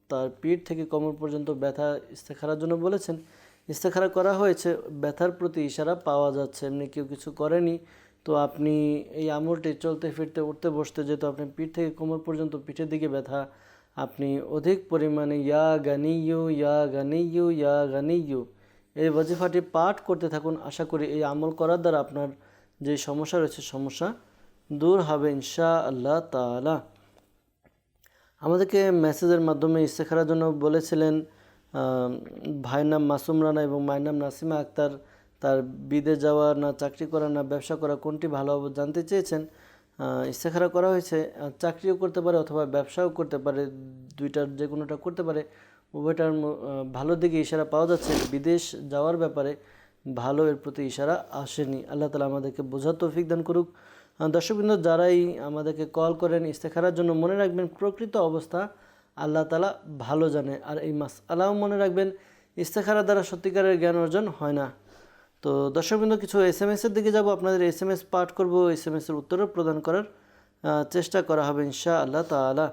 তার পিঠ থেকে কোমর পর্যন্ত ব্যথা, ইস্তেখারার জন্য বলেছেন। ইস্তেখারা করা হয়েছে, ব্যথার প্রতি ইশারা পাওয়া যাচ্ছে, এমনি কেউ কিছু করেনি। তো আপনি এই আমলটি চলতে ফিরতে উঠতে বসতে, যেহেতু আপনি পিঠ থেকে কোমর পর্যন্ত পিঠের দিকে ব্যথা, আপনি অধিক পরিমাণে ইয়া গানিয়ু ইয়া গানিয়ু ইয়া গানিয়ু এই ওয়াজিফাটি পাঠ করতে থাকুন। আশা করি এই আমল করার দ্বারা আপনার যে সমস্যা রয়েছে সমস্যা দূর হবে ইনশাআল্লাহ তাআলা। আমাদেরকে মেসেজের মাধ্যমে ইস্তেখারার জন্য বলেছিলেন ভাইয়ের নাম মাসুম রানা এবং মায়ের নাম নাসিমা আক্তার। তার বিদেশ যাওয়া না চাকরি করা না ব্যবসা করা কোনটি ভালো হবে জানতে চেয়েছেন। ইস্তেখারা করা হয়েছে, চাকরিও করতে পারে অথবা ব্যবসাও করতে পারে, দুইটার যে কোনোটা করতে পারে। উভয়টার ভালো দিকে ইশারা পাওয়া যাচ্ছে, বিদেশ যাওয়ার ব্যাপারে ভালো এর প্রতি ইশারা আসেনি। আল্লাহ তাআলা আমাদেরকে বোঝার তৌফিক দান করুক। দর্শকবৃন্দ, যারাই আমাদেরকে কল করেন ইস্তেখারার জন্য, মনে রাখবেন প্রকৃত অবস্থা আল্লাহ তাআলা ভালো জানে। আর এই মাসআলাও মনে রাখবেন, ইস্তেখারা দ্বারা সত্যিকারের জ্ঞান অর্জন হয় না। তো দর্শকবৃন্দ, কিছু এসএমএসের দিকে যাব, আপনাদের এসএমএস পাঠ করব, এসএমএসের উত্তরও প্রদান করার চেষ্টা করা হবে ইনশাআল্লাহ তাআলা।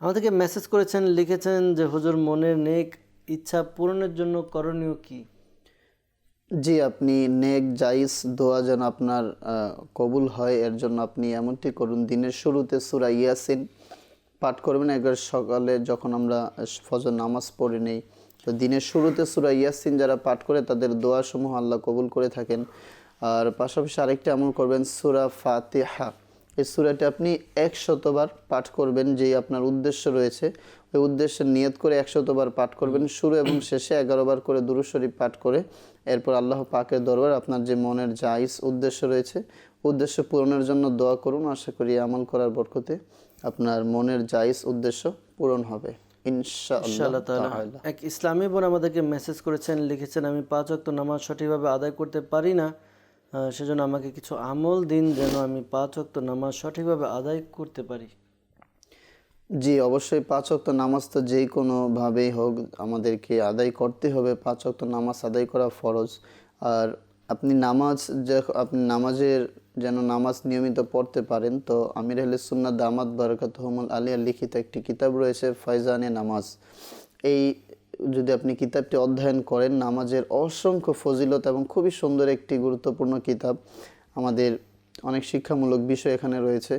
আমাদেরকে মেসেজ করেছেন, লিখেছেন যে হুজুর, মনের নেক ইচ্ছা পূরণের জন্য করণীয় কি? জি, আপনি নেক জায়েজ দোয়া যেন আপনার কবুল হয়, এর জন্য আপনি এমনটি করুন, দিনের শুরুতে সূরা ইয়াসিন পাঠ করবেন। একবার সকালে যখন আমরা ফজর নামাজ পড়ে নেই, তো দিনের শুরুতে সূরা ইয়াসিন যারা পাঠ করে তাদের দোয়াসমূহ আল্লাহ কবুল করে থাকেন। আর পাশাপাশি আরেকটি আমল করবেন, সূরা ফাতিহা, এই সূরাটি আপনি 100 বার পাঠ করবেন। যেই আপনার উদ্দেশ্য রয়েছে ওই উদ্দেশ্যে নিয়ত করে 100 বার পাঠ করবেন। শুরু এবং শেষে 11 বার করে দুরূদ শরীফ পাঠ করে এরপর আল্লাহ পাকের দরবার আপনার যে মনের জায়েজ উদ্দেশ্য রয়েছে উদ্দেশ্য পূরণের জন্য দোয়া করুন। আশা করি আমল করার বরকতে আপনার মনের জায়েজ উদ্দেশ্য পূরণ হবে ইনশাআল্লাহ তাআলা। এক ইসলামী বোন আমাদেরকে মেসেজ করেছেন, লিখেছেন, আমি 5 ওয়াক্ত নামাজ সঠিকভাবে আদায় করতে পারি না, সেজন্য আমাকে কিছু আমল দিন যেন আমি 5 ওয়াক্ত নামাজ সঠিকভাবে আদায় করতে পারি। জি, অবশ্যই 5 ওয়াক্ত নামাজ তো যেই কোনোভাবেই হোক আমাদেরকে আদায় করতে হবে। 5 ওয়াক্ত নামাজ আদায় করা ফরজ। আর আপনি নামাজের যেন নামাজ নিয়মিত পড়তে পারেন, তো আমির আহলে সুন্নাত দামাত বারাকাতুহুমুল আলিয়া লিখিত একটি কিতাব রয়েছে ফয়জানে নামাজ। এই যদি আপনি কিতাবটি অধ্যয়ন করেন, নামাজের অসংখ্য ফজিলত এবং খুবই সুন্দর একটি গুরুত্বপূর্ণ কিতাব। আমাদের অনেক শিক্ষামূলক বিষয় এখানে রয়েছে।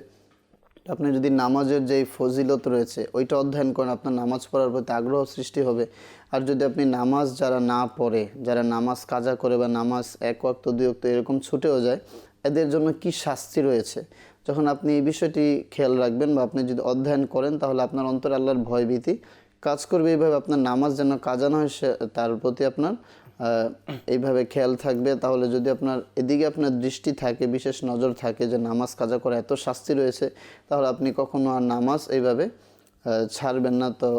আপনি যদি নামাজের যেই ফজিলত রয়েছে ওইটা অধ্যয়ন করেন, আপনার নামাজ পড়ার প্রতি আগ্রহ সৃষ্টি হবে। আর যদি আপনি নামাজ যারা না পড়ে, যারা নামাজ কাজা করে বা নামাজ এক ওয়াক্ত দুই ওয়াক্ত এরকম ছুটেও যায়, এদের জন্য কি শাস্তি রয়েছে, যখন আপনি এই বিষয়টি খেয়াল রাখবেন বা আপনি যদি অধ্যয়ন করেন, তাহলে আপনার অন্তরে আল্লাহর ভয়ভীতি কাজ করবে। এইভাবে আপনার নামাজ যেন কাজা না হয় তার প্রতি আপনার এইভাবে খেয়াল থাকবে। তাহলে যদি আপনার এদিকে আপনার দৃষ্টি থাকে, বিশেষ নজর থাকে যে নামাজ কাজা করা এত শাস্তি রয়েছে, তাহলে আপনি কখনো আর নামাজ এইভাবে ছাড়বেন না। তো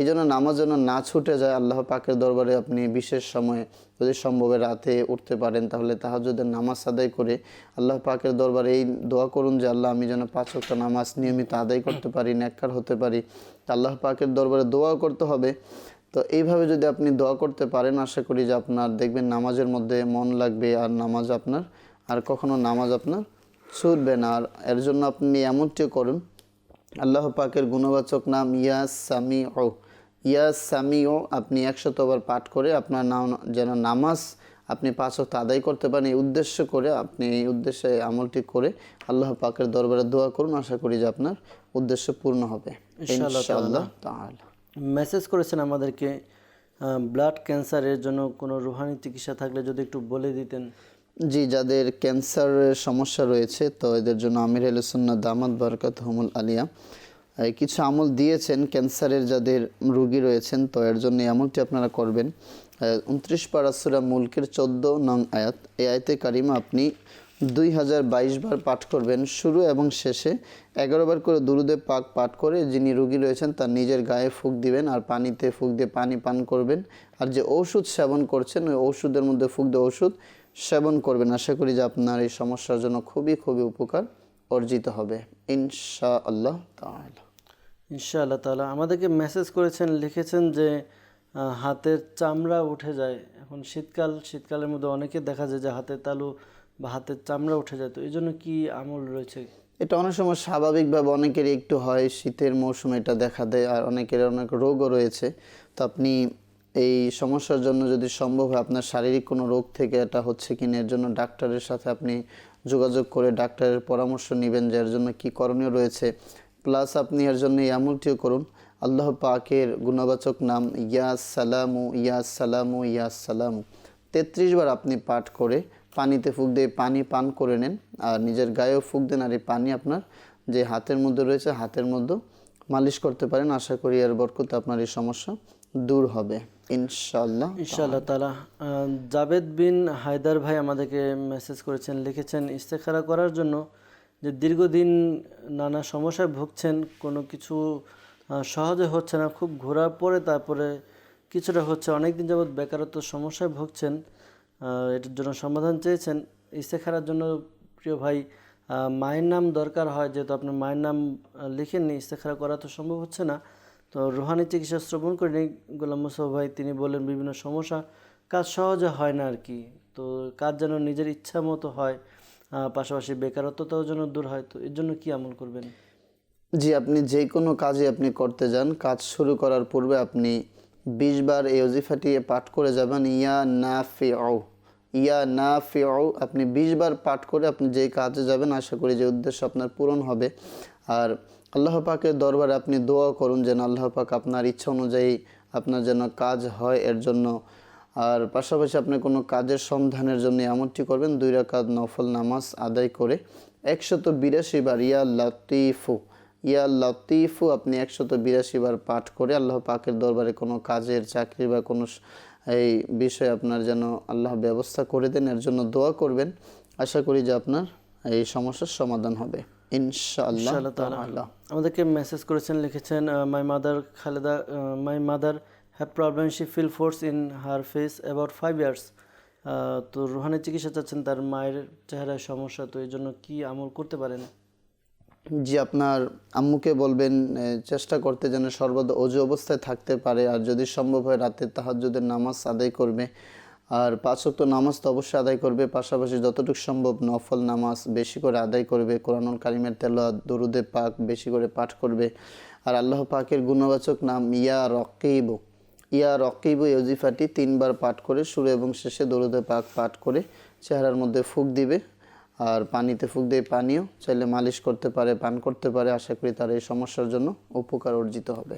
এই জন্য নামাজ যেন না ছুটে যায়। আল্লাহ পাকের দরবারে আপনি বিশেষ সময়ে যদি সম্ভবে রাতে উঠতে পারেন, তাহলে তাহাজ্জুদের নামাজ আদায় করে আল্লাহ পাকের দরবারে এই দোয়া করুন যে আল্লাহ, আমি যেন 5 ওয়াক্ত নামাজ নিয়মিত আদায় করতে পারি, নেককার হতে পারি। আল্লাহ পাকের দরবারে দোয়া করতে হবে। তো এইভাবে যদি আপনি দোয়া করতে পারেন, আশা করি যে আপনার দেখবেন নামাজের মধ্যে মন লাগবে, আর নামাজ আপনার আর কখনো নামাজ আপনার ছুটবে না। আর এর জন্য আপনি এমনটিও করুন, আল্লাহ পাকের গুণবাচক নাম ইয়া সামিউ, ইয়া সামিউ আপনি 100 বার পাঠ করে আপনার যেন নামাজ আপনি 5 ওয়াক্ত আদায় করতে পারেন, এই উদ্দেশ্য করে আপনি এই উদ্দেশ্যে আমলটি করে আল্লাহ পাকের দরবারে দোয়া করুন। আশা করি যে আপনার উদ্দেশ্য পূর্ণ হবে ইনশাআল্লাহ তাআলা। মেসেজ করেছেন আমাদেরকে, ব্লাড ক্যান্সারের জন্য কোনো রুহানি চিকিৎসা থাকলে যদি একটু বলে দিতেন। জি, যাদের ক্যান্সারের সমস্যা রয়েছে, তো এদের জন্য আমির আহলে সুন্নাহ দামাত বারাকাতুহুমুল আলিয়া কিছু আমল দিয়েছেন। ক্যান্সারের যাদের রোগী রয়েছেন, তো এর জন্য আমলটি আপনারা করবেন। 29 পারা সূরা মুলকের 14 নং আয়াত, এই আয়াতে কারিমা আপনি 2022 বার পাঠ করবেন। শুরু এবং শেষে 11 বার করে দুরুদে পাক পাঠ করে যিনি রোগী রয়েছেন তার নিজের গায়ে ফুঁক দিবেন, আর পানিতে ফুঁক দিয়ে পানি পান করবেন। আর যে ঔষধ সেবন করছেন, ওই ঔষধের মধ্যে ফুঁক দিয়ে ওষুধ সেবন করবেন। আশা করি যে আপনার এই সমস্যার জন্য খুবই খুবই উপকার অর্জিত হবে ইনশাআল্লাহ তাআলা। ইনশাআল্লাহ তাআলা। আমাদেরকে মেসেজ করেছেন, লিখেছেন যে হাতের চামড়া উঠে যায়। এখন শীতকালের মধ্যে অনেকে দেখা যায় যে হাতের তালু বা হাতের চামড়া উঠে যায়, তো এই জন্য কি আমল রয়েছে? এটা অনেক সময় স্বাভাবিকভাবে অনেকেরই একটু হয়, শীতের মৌসুমে এটা দেখা দেয়, আর অনেকের অনেক রোগও রয়েছে। তো আপনি এই সমস্যার জন্য যদি সম্ভব হয়, আপনার শারীরিক কোনো রোগ থেকে এটা হচ্ছে কিনা, এর জন্য ডাক্তারের সাথে আপনি যোগাযোগ করে ডাক্তারের পরামর্শ নেবেন যে এর জন্য কী করণীয় রয়েছে। প্লাস আপনি এর জন্য এই আমলটিও করুন, আল্লাহ পাকের গুণবাচক নাম ইয়া সালামু ইয়া সালামু ইয়া সালামু 33 বার আপনি পাঠ করে পানিতে ফুঁক দিয়ে পানি পান করে নেন, আর নিজের গায়েও ফুঁক দেন, আর এই পানি আপনার যে হাতের মধ্যে রয়েছে হাতের মধ্যে মালিশ করতে পারেন। আশা করি এর বরকতে আপনার এই সমস্যা দূর হবে ইনশাআল্লাহ ইনশাআল্লাহ তাআলা। জাবেদ বিন হায়দার ভাই আমাদেরকে মেসেজ করেছেন, লিখেছেন ইস্তেখারা করার জন্য যে দীর্ঘদিন নানা সমস্যায় ভুগছেন, কোনো কিছু সহজে হচ্ছে না, খুব ঘোরার পরে তারপরে কিছুটা হচ্ছে, অনেক দিন যাবৎ বেকারত্ব সমস্যায় ভুগছেন, এটার জন্য সমাধান চেয়েছেন। ইস্তেখারার জন্য প্রিয় ভাই মায়ের নাম দরকার হয়, যেহেতু আপনার মায়ের নাম লিখেননি, ইস্তেখারা করা তো সম্ভব হচ্ছে না। তো রুহানি চিকিৎসা শ্রবণ করেনি গোলাম মুস্তফা ভাই, তিনি বলেন বিভিন্ন সমস্যা কাজ সহজে হয় না আর কি, তো কাজ যেন নিজের ইচ্ছা মতো হয়, পাশাপাশি বেকারত্বটাও যেন দূর হয়। তো এর জন্য কি আমল করবেন? জি, আপনি যে কোনো কাজে আপনি করতে যান, কাজ শুরু করার পূর্বে আপনি 20 বার এই ওজিফাটি পাঠ করে যাবেন, ইয়া নাফিউ ইয়া নাফিউ আপনি 20 বার পাঠ করে আপনি যেই কাজে যাবেন, আশা করি যে উদ্দেশ্য আপনার পূরণ হবে। আর আল্লাহ পাকের দরবারে আপনি দোয়া করুন যেন আল্লাহ পাক আপনার ইচ্ছা অনুযায়ী আপনার যেন কাজ হয় এর জন্য। আর পাশাপাশি আপনি কোনো কাজের সন্ধানের জন্য এমনটি করবেন, 2 রাকাত নফল নামাজ আদায় করে 182 বার ইয়া লতিফু ইয়া লতিফু আপনি 182 বার পাঠ করে আল্লাহ পাকের দরবারে কোনো কাজের, চাকরি বা কোনো এই বিষয়ে আপনার যেন আল্লাহ ব্যবস্থা করে দেন, এর জন্য দোয়া করবেন। আশা করি যে আপনার এই সমস্যার সমাধান হবে ইনশাআল্লাহ তাআলা। আমাদেরকে মেসেজ করেছেন, লিখেছেন my mother have problem, she feel force in her face about 5 years. তো রুহানি চিকিৎসা চাচ্ছেন, তার মায়ের চেহারায় সমস্যা, তো এই জন্য কী আমল করতে পারেন? জি, আপনার আম্মুকে বলবেন চেষ্টা করতে যেন সর্বদা অজু অবস্থায় থাকতে পারে, আর যদি সম্ভব হয় রাতে তাহাজ্জুদের নামাজ আদায় করবে, আর 5 ওয়াক্ত নামাজ তো অবশ্যই আদায় করবে, পাশাপাশি যতটুকু সম্ভব নফল নামাজ বেশি করে আদায় করবে, কোরআনুল কারিমের তেলাওয়াত দরুদে পাক বেশি করে পাঠ করবে। আর আল্লাহ পাকের গুণবাচক নাম ইয়া রকিবু এই ওজিফাটি 3 বার পাঠ করে শুরু এবং শেষে দরুদে পাক পাঠ করে চেহারার মধ্যে ফুঁক দিবে। আর পানিতে ফুঁক দিয়ে পানিও চাইলে মালিশ করতে পারে, পান করতে পারে। আশা করি তার এই সমস্যার জন্য উপকার অর্জিত হবে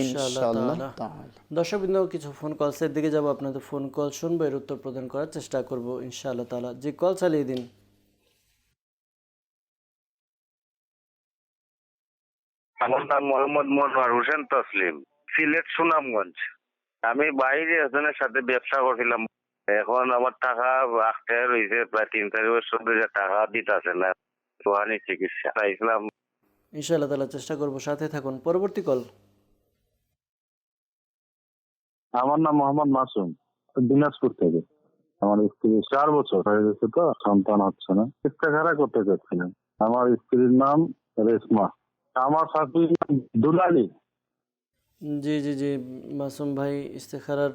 ইনশাআল্লাহ তাআলা। দর্শকবৃন্দ, কিছু ফোন কলসের দিকে যাব, আপনাদের ফোন কল শুনবো, এর উত্তর প্রদান করার চেষ্টা করব ইনশাআল্লাহ তাআলা। জি, কল চালিয়ে দিন। আমার নাম মোহাম্মদ মনোয়ার হোসেন তসলিম, সিলেট সুনামগঞ্জ। আমি বাইরে একজনের সাথে ব্যবসা করছিলাম। এখন আমার টাকা আটকে রয়েছে, প্রায় 3-4 বছর ধরে টাকা দিতেছে না। রুহানি চিকিৎসা চাইছিলাম। ইনশাআল্লাহ তাআলা চেষ্টা করব, সাথে থাকুন। পরবর্তী কল। আমার নাম মোহাম্মদ মাসুম, দিনাজপুর থেকে। আমার স্ত্রী 4 বছর হয়ে গেছে, তো সন্তান হচ্ছে না। ইস্তেখারা করতে চাচ্ছিলাম। আমার স্ত্রীর নাম রেশমা, আমার সাথী দুলালি। জি জি জি মাসুম ভাই, ইস্তেখারার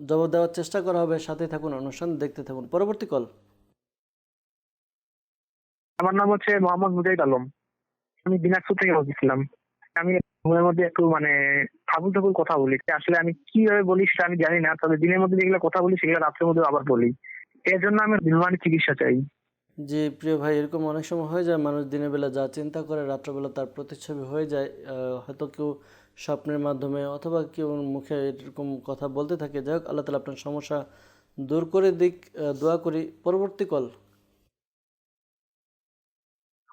জবাব দেওয়ার চেষ্টা করা হবে, সাথে থাকুন, অনুষ্ঠান দেখতে থাকুন। পরবর্তী কল। আমার নাম হচ্ছে মোহাম্মদ মুজাহিদ আলম, আমি দিনাজপুর থেকে বলছিলাম। আমি ঘুমের মধ্যে একটু ফাবুল টাবুল কথা বলি। আসলে আমি কিভাবে বলি সেটা আমি জানি না, তবে দিনের মধ্যে যেগুলো কথা বলি সেগুলো রাত্রের মধ্যে আবার বলি। এর জন্য আমি রুহানি চিকিৎসা চাই। জি প্রিয় ভাই, এরকম অনেক সময় হয়ে যায়, মানুষ দিনের বেলা যা চিন্তা করে রাত্রবেলা তার প্রতিচ্ছবি হয়ে যায়। হয়তো কেউ স্বপ্নের মাধ্যমে অথবা কেউ মুখে এরকম কথা বলতে থাকে। যাই হোক, আল্লাহ তাআলা আপনার সমস্যা দূর করে দিক, দোয়া করি। পরবর্তী কল।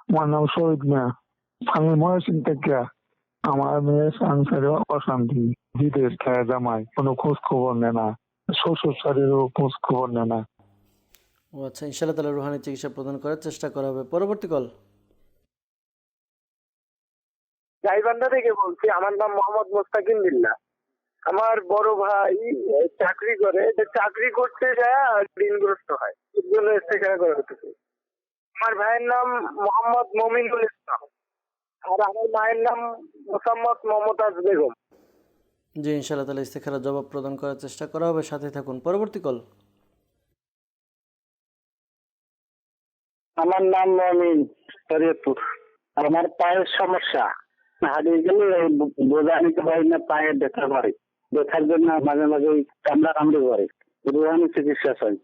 আমার নাম শহীদ মিয়া, আমি ময়মনসিংহ থেকে। আমার মেয়ের সংসারে অশান্তি, বিদেশ থাকে জামাই, কোনো খোঁজ খবর নেয় না, শ্বশুর শাড়িরও খোঁজ খবর নেয় না। ও আচ্ছা, ইনশাআল্লাহ তাআলা রুহানি চিকিৎসা প্রদান করার চেষ্টা করা হবে। পরবর্তী কল। গাইবান্ধা থেকে বলছি। আমার নাম মোহাম্মদ মোস্তাকিম বিল্লাহ। আমার বড় ভাই চাকরি করে, চাকরি করতে যায় আর ঋণগ্রস্ত হয়, এর জন্য ইস্তেখারা করা হতেছে। আমার ভাইয়ের নাম মোহাম্মদ মমিনুল ইসলাম, আর আমার মায়ের নাম মোসাম্মদ মমতাজ বেগম। জি, ইনশাআল্লাহ তাআলা ইস্তেখারার জবাব প্রদান করার চেষ্টা করা হবে, সাথে থাকুন। পরবর্তী কল। আমার নাম মমিন, শরীয়তপুর। আমার পায়ের সমস্যা, হারিয়ে গেলে বোঝা নিতে পারি না, পায়ে ব্যথা করে। ব্যথার জন্য মাঝে মাঝে কামড়া কামড়ি করে। রুহানি চিকিৎসা চাই।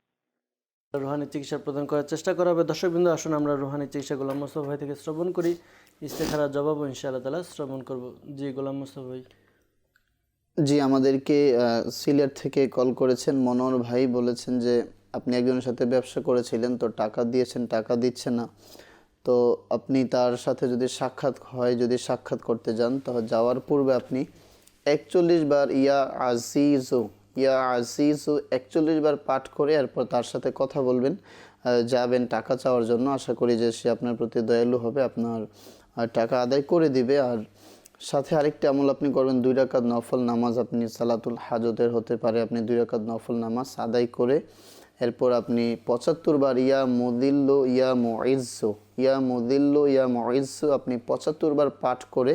রুহানি চিকিৎসা প্রদান করার চেষ্টা করা হবে। দর্শকবৃন্দ, আসুন আমরা রুহানি চিকিৎসা গোলাম মোস্তফা ভাই থেকে শ্রবণ করি। ইস্তেখারার জবাবও ইনশাআল্লাহ তাআলা শ্রবণ করব। জি গোলাম মোস্তফা ভাই। জি, আমাদেরকে সিলেট থেকে কল করেছেন মনোহর ভাই। বলেছেন যে আপনি একজনের সাথে ব্যবসা করেছিলেন, তো টাকা দিয়েছেন, টাকা দিচ্ছে না। তো আপনি তার সাথে যদি সাক্ষাৎ হয়, যদি সাক্ষাৎ করতে যান, তাহলে যাওয়ার পূর্বে আপনি 41 বার ইয়া আজিজু 41 বার পাঠ করে এরপর তার সাথে কথা বলবেন, যাবেন টাকা চাওয়ার জন্য। আশা করি যে সে আপনার প্রতি দয়ালু হবে, আপনার টাকা আদায় করে দিবে। আর সাথে আরেকটি আমল আপনি করবেন, 2 রাকাত নফল নামাজ। আপনি সালাতুল হাজতের হতে পারে, আপনি 2 রাকাত নফল নামাজ আদায় করে এরপর আপনি 75 বার ইয়া মুদিল্লু ইয়া মুইজ্জু আপনি 75 বার পাঠ করে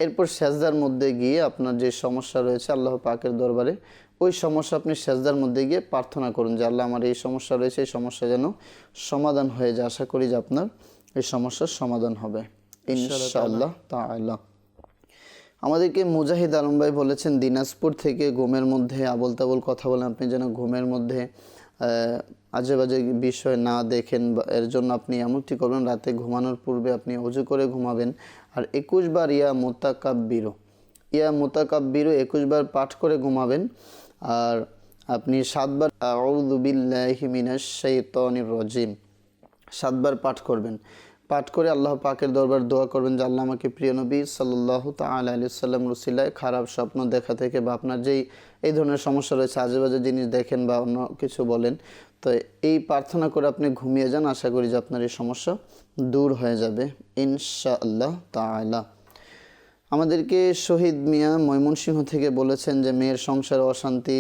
এরপর সেজদার মধ্যে গিয়ে আপনার যে সমস্যা রয়েছে আল্লাহ পাকের দরবারে ওই সমস্যা আপনি সেজদার মধ্যে গিয়ে প্রার্থনা করুন যে আল্লাহ আমার এই সমস্যা রয়েছে, এই সমস্যা যেন সমাধান হয়ে যায়। আশা করি যে আপনার এই সমস্যার সমাধান হবে ইনশাআল্লাহ তাআলা। আমাদেরকে মুজাহিদ আলম ভাই বলেছেন দিনাজপুর থেকে, ঘুমের মধ্যে আবল তাবল কথা বলেন। আপনি যেন ঘুমের মধ্যে আজে বাজে বিষয় না দেখেন, এর জন্য আপনি এমনটি করবেন, রাতে ঘুমানোর পূর্বে আপনি ওযু করে ঘুমাবেন। আর 21 বার ইয়া মুতাকাব্বিরু 21 বার পাঠ করে ঘুমাবেন। আর আপনি 7 বার আউযু বিল্লাহি মিনাশ শাইতানির রাজিম 7 বার পাঠ করবেন। পাঠ করে আল্লাহ পাকের দরবার দোয়া করবেন যে আল্লাহ আমাকে প্রিয় নবী সাল্লাল্লাহু তাআলা আলাইহি ওয়াসাল্লাম রসিলায় খারাপ স্বপ্ন দেখা থেকে বা আপনার যেই এই ধরনের সমস্যা রয়েছে, আজেবাজে জিনিস দেখেন বা অন্য কিছু বলেন, তো এই প্রার্থনা করে আপনি ঘুমিয়ে যান। আশা করি যে আপনার এই সমস্যা দূর হয়ে যাবে ইনশাআল্লাহ তাআলা। আমাদেরকে শহীদ মিয়া ময়মনসিংহ থেকে বলেছেন যে মেয়ের সংসারে অশান্তি,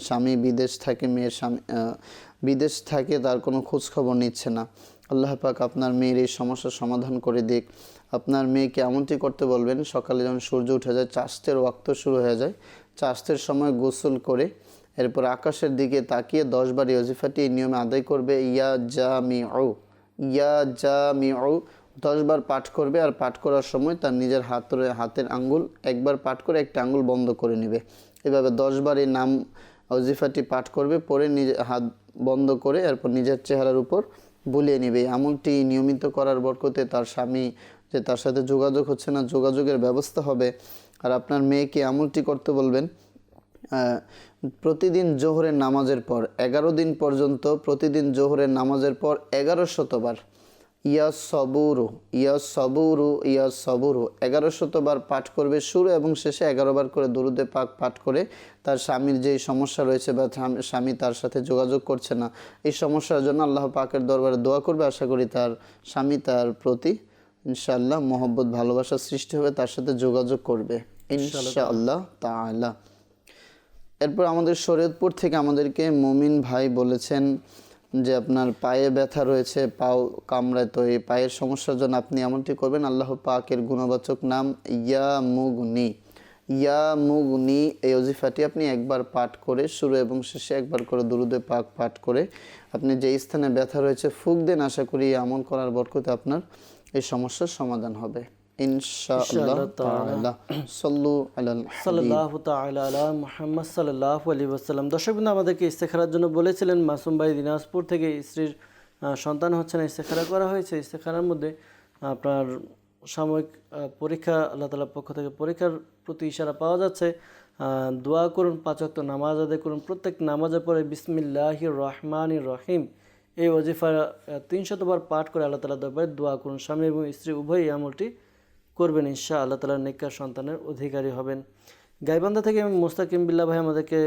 স্বামী বিদেশ থাকে, মেয়ের স্বামী বিদেশ থাকে, তার কোনো খোঁজ খবর নিচ্ছে না। আল্লাহ পাক আপনার মেয়ের এই সমস্যার সমাধান করে দিক। আপনার মেয়েকে এমনটি করতে বলবেন, সকালে যখন সূর্য উঠে যায়, চাষতের ওয়াক্ত শুরু হয়ে যায়, চাষতের সময় গোসল করে এরপর আকাশের দিকে তাকিয়ে 10 বার ওয়াজিফাটি এই নিয়মে আদায় করবে। ইয়া জামিউ 10 বার পাঠ করবে। আর পাঠ করার সময় তার নিজের হাতের আঙ্গুল একবার পাঠ করে একটা আঙ্গুল বন্ধ করে নেবে। এভাবে 10 বার এই নাম ওয়াজিফাটি পাঠ করবে, পরে নিজে হাত বন্ধ করে এরপর নিজের চেহারার উপর বলিয়ে নেবে। এই আমলটি নিয়মিত করার বরকতে তার স্বামী যে তার সাথে যোগাযোগ হচ্ছে না, যোগাযোগের ব্যবস্থা হবে। আর আপনার মেয়েকে আমলটি করতে বলবেন প্রতিদিন জোহরের নামাজের পর 11 দিন পর্যন্ত, প্রতিদিন জোহরের নামাজের পর 1100 বার ইয়া সবুরু ইয়া সবুরু ইয়া সবুরু 1100 বার পাঠ করবে। শুরু এবং শেষে 11 বার করে দরুদে পাক পাঠ করে তার স্বামীর যেই সমস্যা রয়েছে বা স্বামী তার সাথে যোগাযোগ করছে না, এই সমস্যার জন্য আল্লাহ পাকের দরবারে দোয়া করবে। আশা করি তার স্বামী তার প্রতি ইনশাআল্লাহ মহব্বত ভালোবাসা সৃষ্টি হবে, তার সাথে যোগাযোগ করবে ইনশাআল্লাহ তাআলা। এরপর আমাদের শরীয়তপুর থেকে আমাদেরকে মুমিন ভাই বলেছেন যে আপনার পায়ে ব্যথা রয়েছে, পাও কামড়ায়, তো এই পায়ের সমস্যার জন্য আপনি এমনটি করবেন। আল্লাহ পাকের গুণবাচক নাম ইয়া মুগনি, ইয়া মুগনি, এই ওজিফাটি আপনি একবার পাঠ করে শুরু এবং শেষে একবার করে দুরুদে পাক পাঠ করে আপনি যে স্থানে ব্যথা রয়েছে ফুঁক দেন। আশা করি এই আমল করার বরকতে আপনার এই সমস্যার সমাধান হবে ইনশাআল্লাহ তাআলা। সাল্লু আলাল হাবিব সাল্লাল্লাহু তাআলা আলা মুহাম্মদ সাল্লাল্লাহু আলাইহি ওয়াসাল্লাম। দর্শকবৃন্দ, আমাদেরকে ইস্তেখারার জন্য বলেছিলেন মাসুম ভাই দিনাজপুর থেকে, স্ত্রীর সন্তান হচ্ছে না, ইস্তেখারা করা হয়েছে। ইস্তেখারার মধ্যে আপনার সাময়িক পরীক্ষা, আল্লাহ তাআলার পক্ষ থেকে পরীক্ষার প্রতি ইশারা পাওয়া যাচ্ছে। দোয়া করুন, 5 ওয়াক্ত নামাজ আদায় করুন, প্রত্যেক নামাজের পরে বিসমিল্লাহির রহমানির রহিম এই ওজিফা 300 বার পাঠ করে আল্লাহ তাআলার দরবারে দোয়া করুন। স্বামী এবং স্ত্রী উভয়ই এই আমলটি করবেন, ইনশাআল্লাহ তাআলা নেককার সন্তানের অধিকারী হবেন। গাইবান্ধা থেকে মোস্তাকিম বিল্লাহ ভাই আমাদেরকে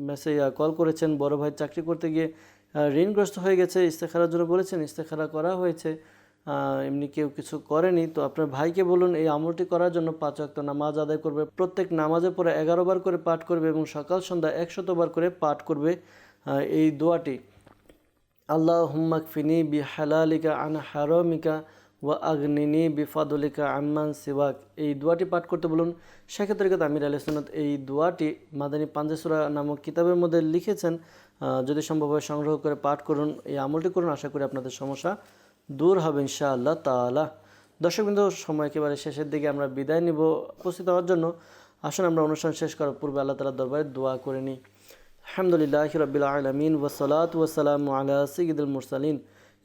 মেসেজ কল করেছেন। বড় ভাই চাকরি করতে গিয়ে ঋণগ্রস্ত হয়ে গেছে, ইস্তেখারার জন্য বলেছেন, ইস্তেখারা করা হয়েছে, এমনি কেউ কিছু করেনি। তো আপনার ভাইকে বলুন এই আমলটি করার জন্য 5 ওয়াক্ত নামাজ আদায় করবে, প্রত্যেক নামাজের পরে 11 বার করে পাঠ করবে এবং সকাল সন্ধ্যা 100 বার করে পাঠ করবে এই দোয়াটি, আল্লাহুম্মা কফিনি বিহালালিকা আন হারামিকা ওয়া আগনিনি বিফাদলিকা আম্মান সিওয়াক। এই দোয়াটি পাঠ করতে বলুন। শাইখুত তরিকত আমির আহলে সুন্নাত এই দোয়াটি মাদানী পাঞ্জে সূরা নামক কিতাবের মধ্যে লিখেছেন, যদি সম্ভব হয় সংগ্রহ করে পাঠ করুন, এই আমলটি করুন। আশা করি আপনাদের সমস্যা দূর হবে ইনশাআল্লাহ তাআলা। দর্শকবৃন্দ, সময় একেবারে শেষের দিকে, আমরা বিদায় নিব। উপস্থিত হওয়ার জন্য আসুন আমরা অনুষ্ঠান শেষ করার পূর্বে আল্লাহ তাআলার দরবারে দোয়া করে নিই। আলহামদুলিল্লাহি রাব্বিল আলামিন ওয়াসসালাতু ওয়াসসালামু আলা সাইয়্যিদিল মুরসালিন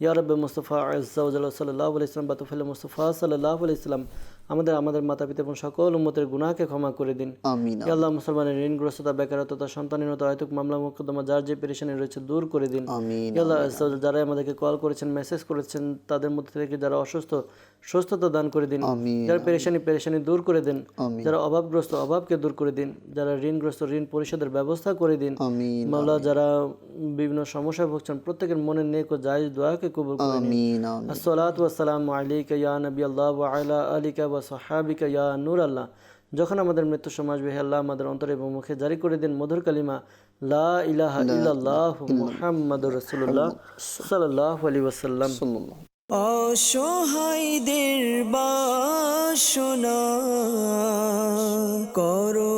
ইয়া রাব্বি মুস্তাফা আযজা ওয়া জাল্লা সাল্লাল্লাহু আলাইহি ওয়াসাল্লাম বাতুফাল মুস্তাফা সাল্লাল্লাহু আলাইহি ওয়াসাল্লাম আমাদের মাতা-পিতা এবং সকল উম্মতের গুনাহকে ক্ষমা করে দিন। আমিন। ইয়া আল্লাহ, মুসলমানের ঋণগ্রস্ততা, বেকারত্বতা, সন্তানহীনতা, আয়াতুক মামলা মোকদ্দমা যার যে পেরেশানি রয়েছে দূর করে দিন। আমিন। ইয়া আল্লাহ, যারা আমাদেরকে কল করেছেন, মেসেজ করেছেন, তাদের মধ্যে থেকে যারা অসুস্থ সুস্থতা দান করে দিন। যারা পেরেশানি দূর করে দিন। যারা অভাবগ্রস্ত অভাবকে দূর করে দিন। যারা ঋণগ্রস্ত ঋণ পরিশোধের ব্যবস্থা করে দিন। মাওলা, যারা বিভিন্ন সমস্যায় ভুগছেন প্রত্যেকের মনের নেক ও জায়েজ দোয়াকে কবুল করে নিন। আসসালাতু ওয়াসসালামু আলাইকা ইয়া নবী আল্লাহ ওয়া আলা আলিকা ওয়া সাহাবিকা ইয়া নূর আল্লাহ। যখন আমাদের মৃত্যু সময় আসবে, হে আল্লাহ আমাদের অন্তরে এবং মুখে জারি করে দিন মধুর কালিমা লা ইলাহা ইল্লাল্লাহু মুহাম্মাদুর রাসূলুল্লাহ সাল্লাল্লাহু আলাইহি ওয়াসাল্লাম। অসহায়দের বাসনা করো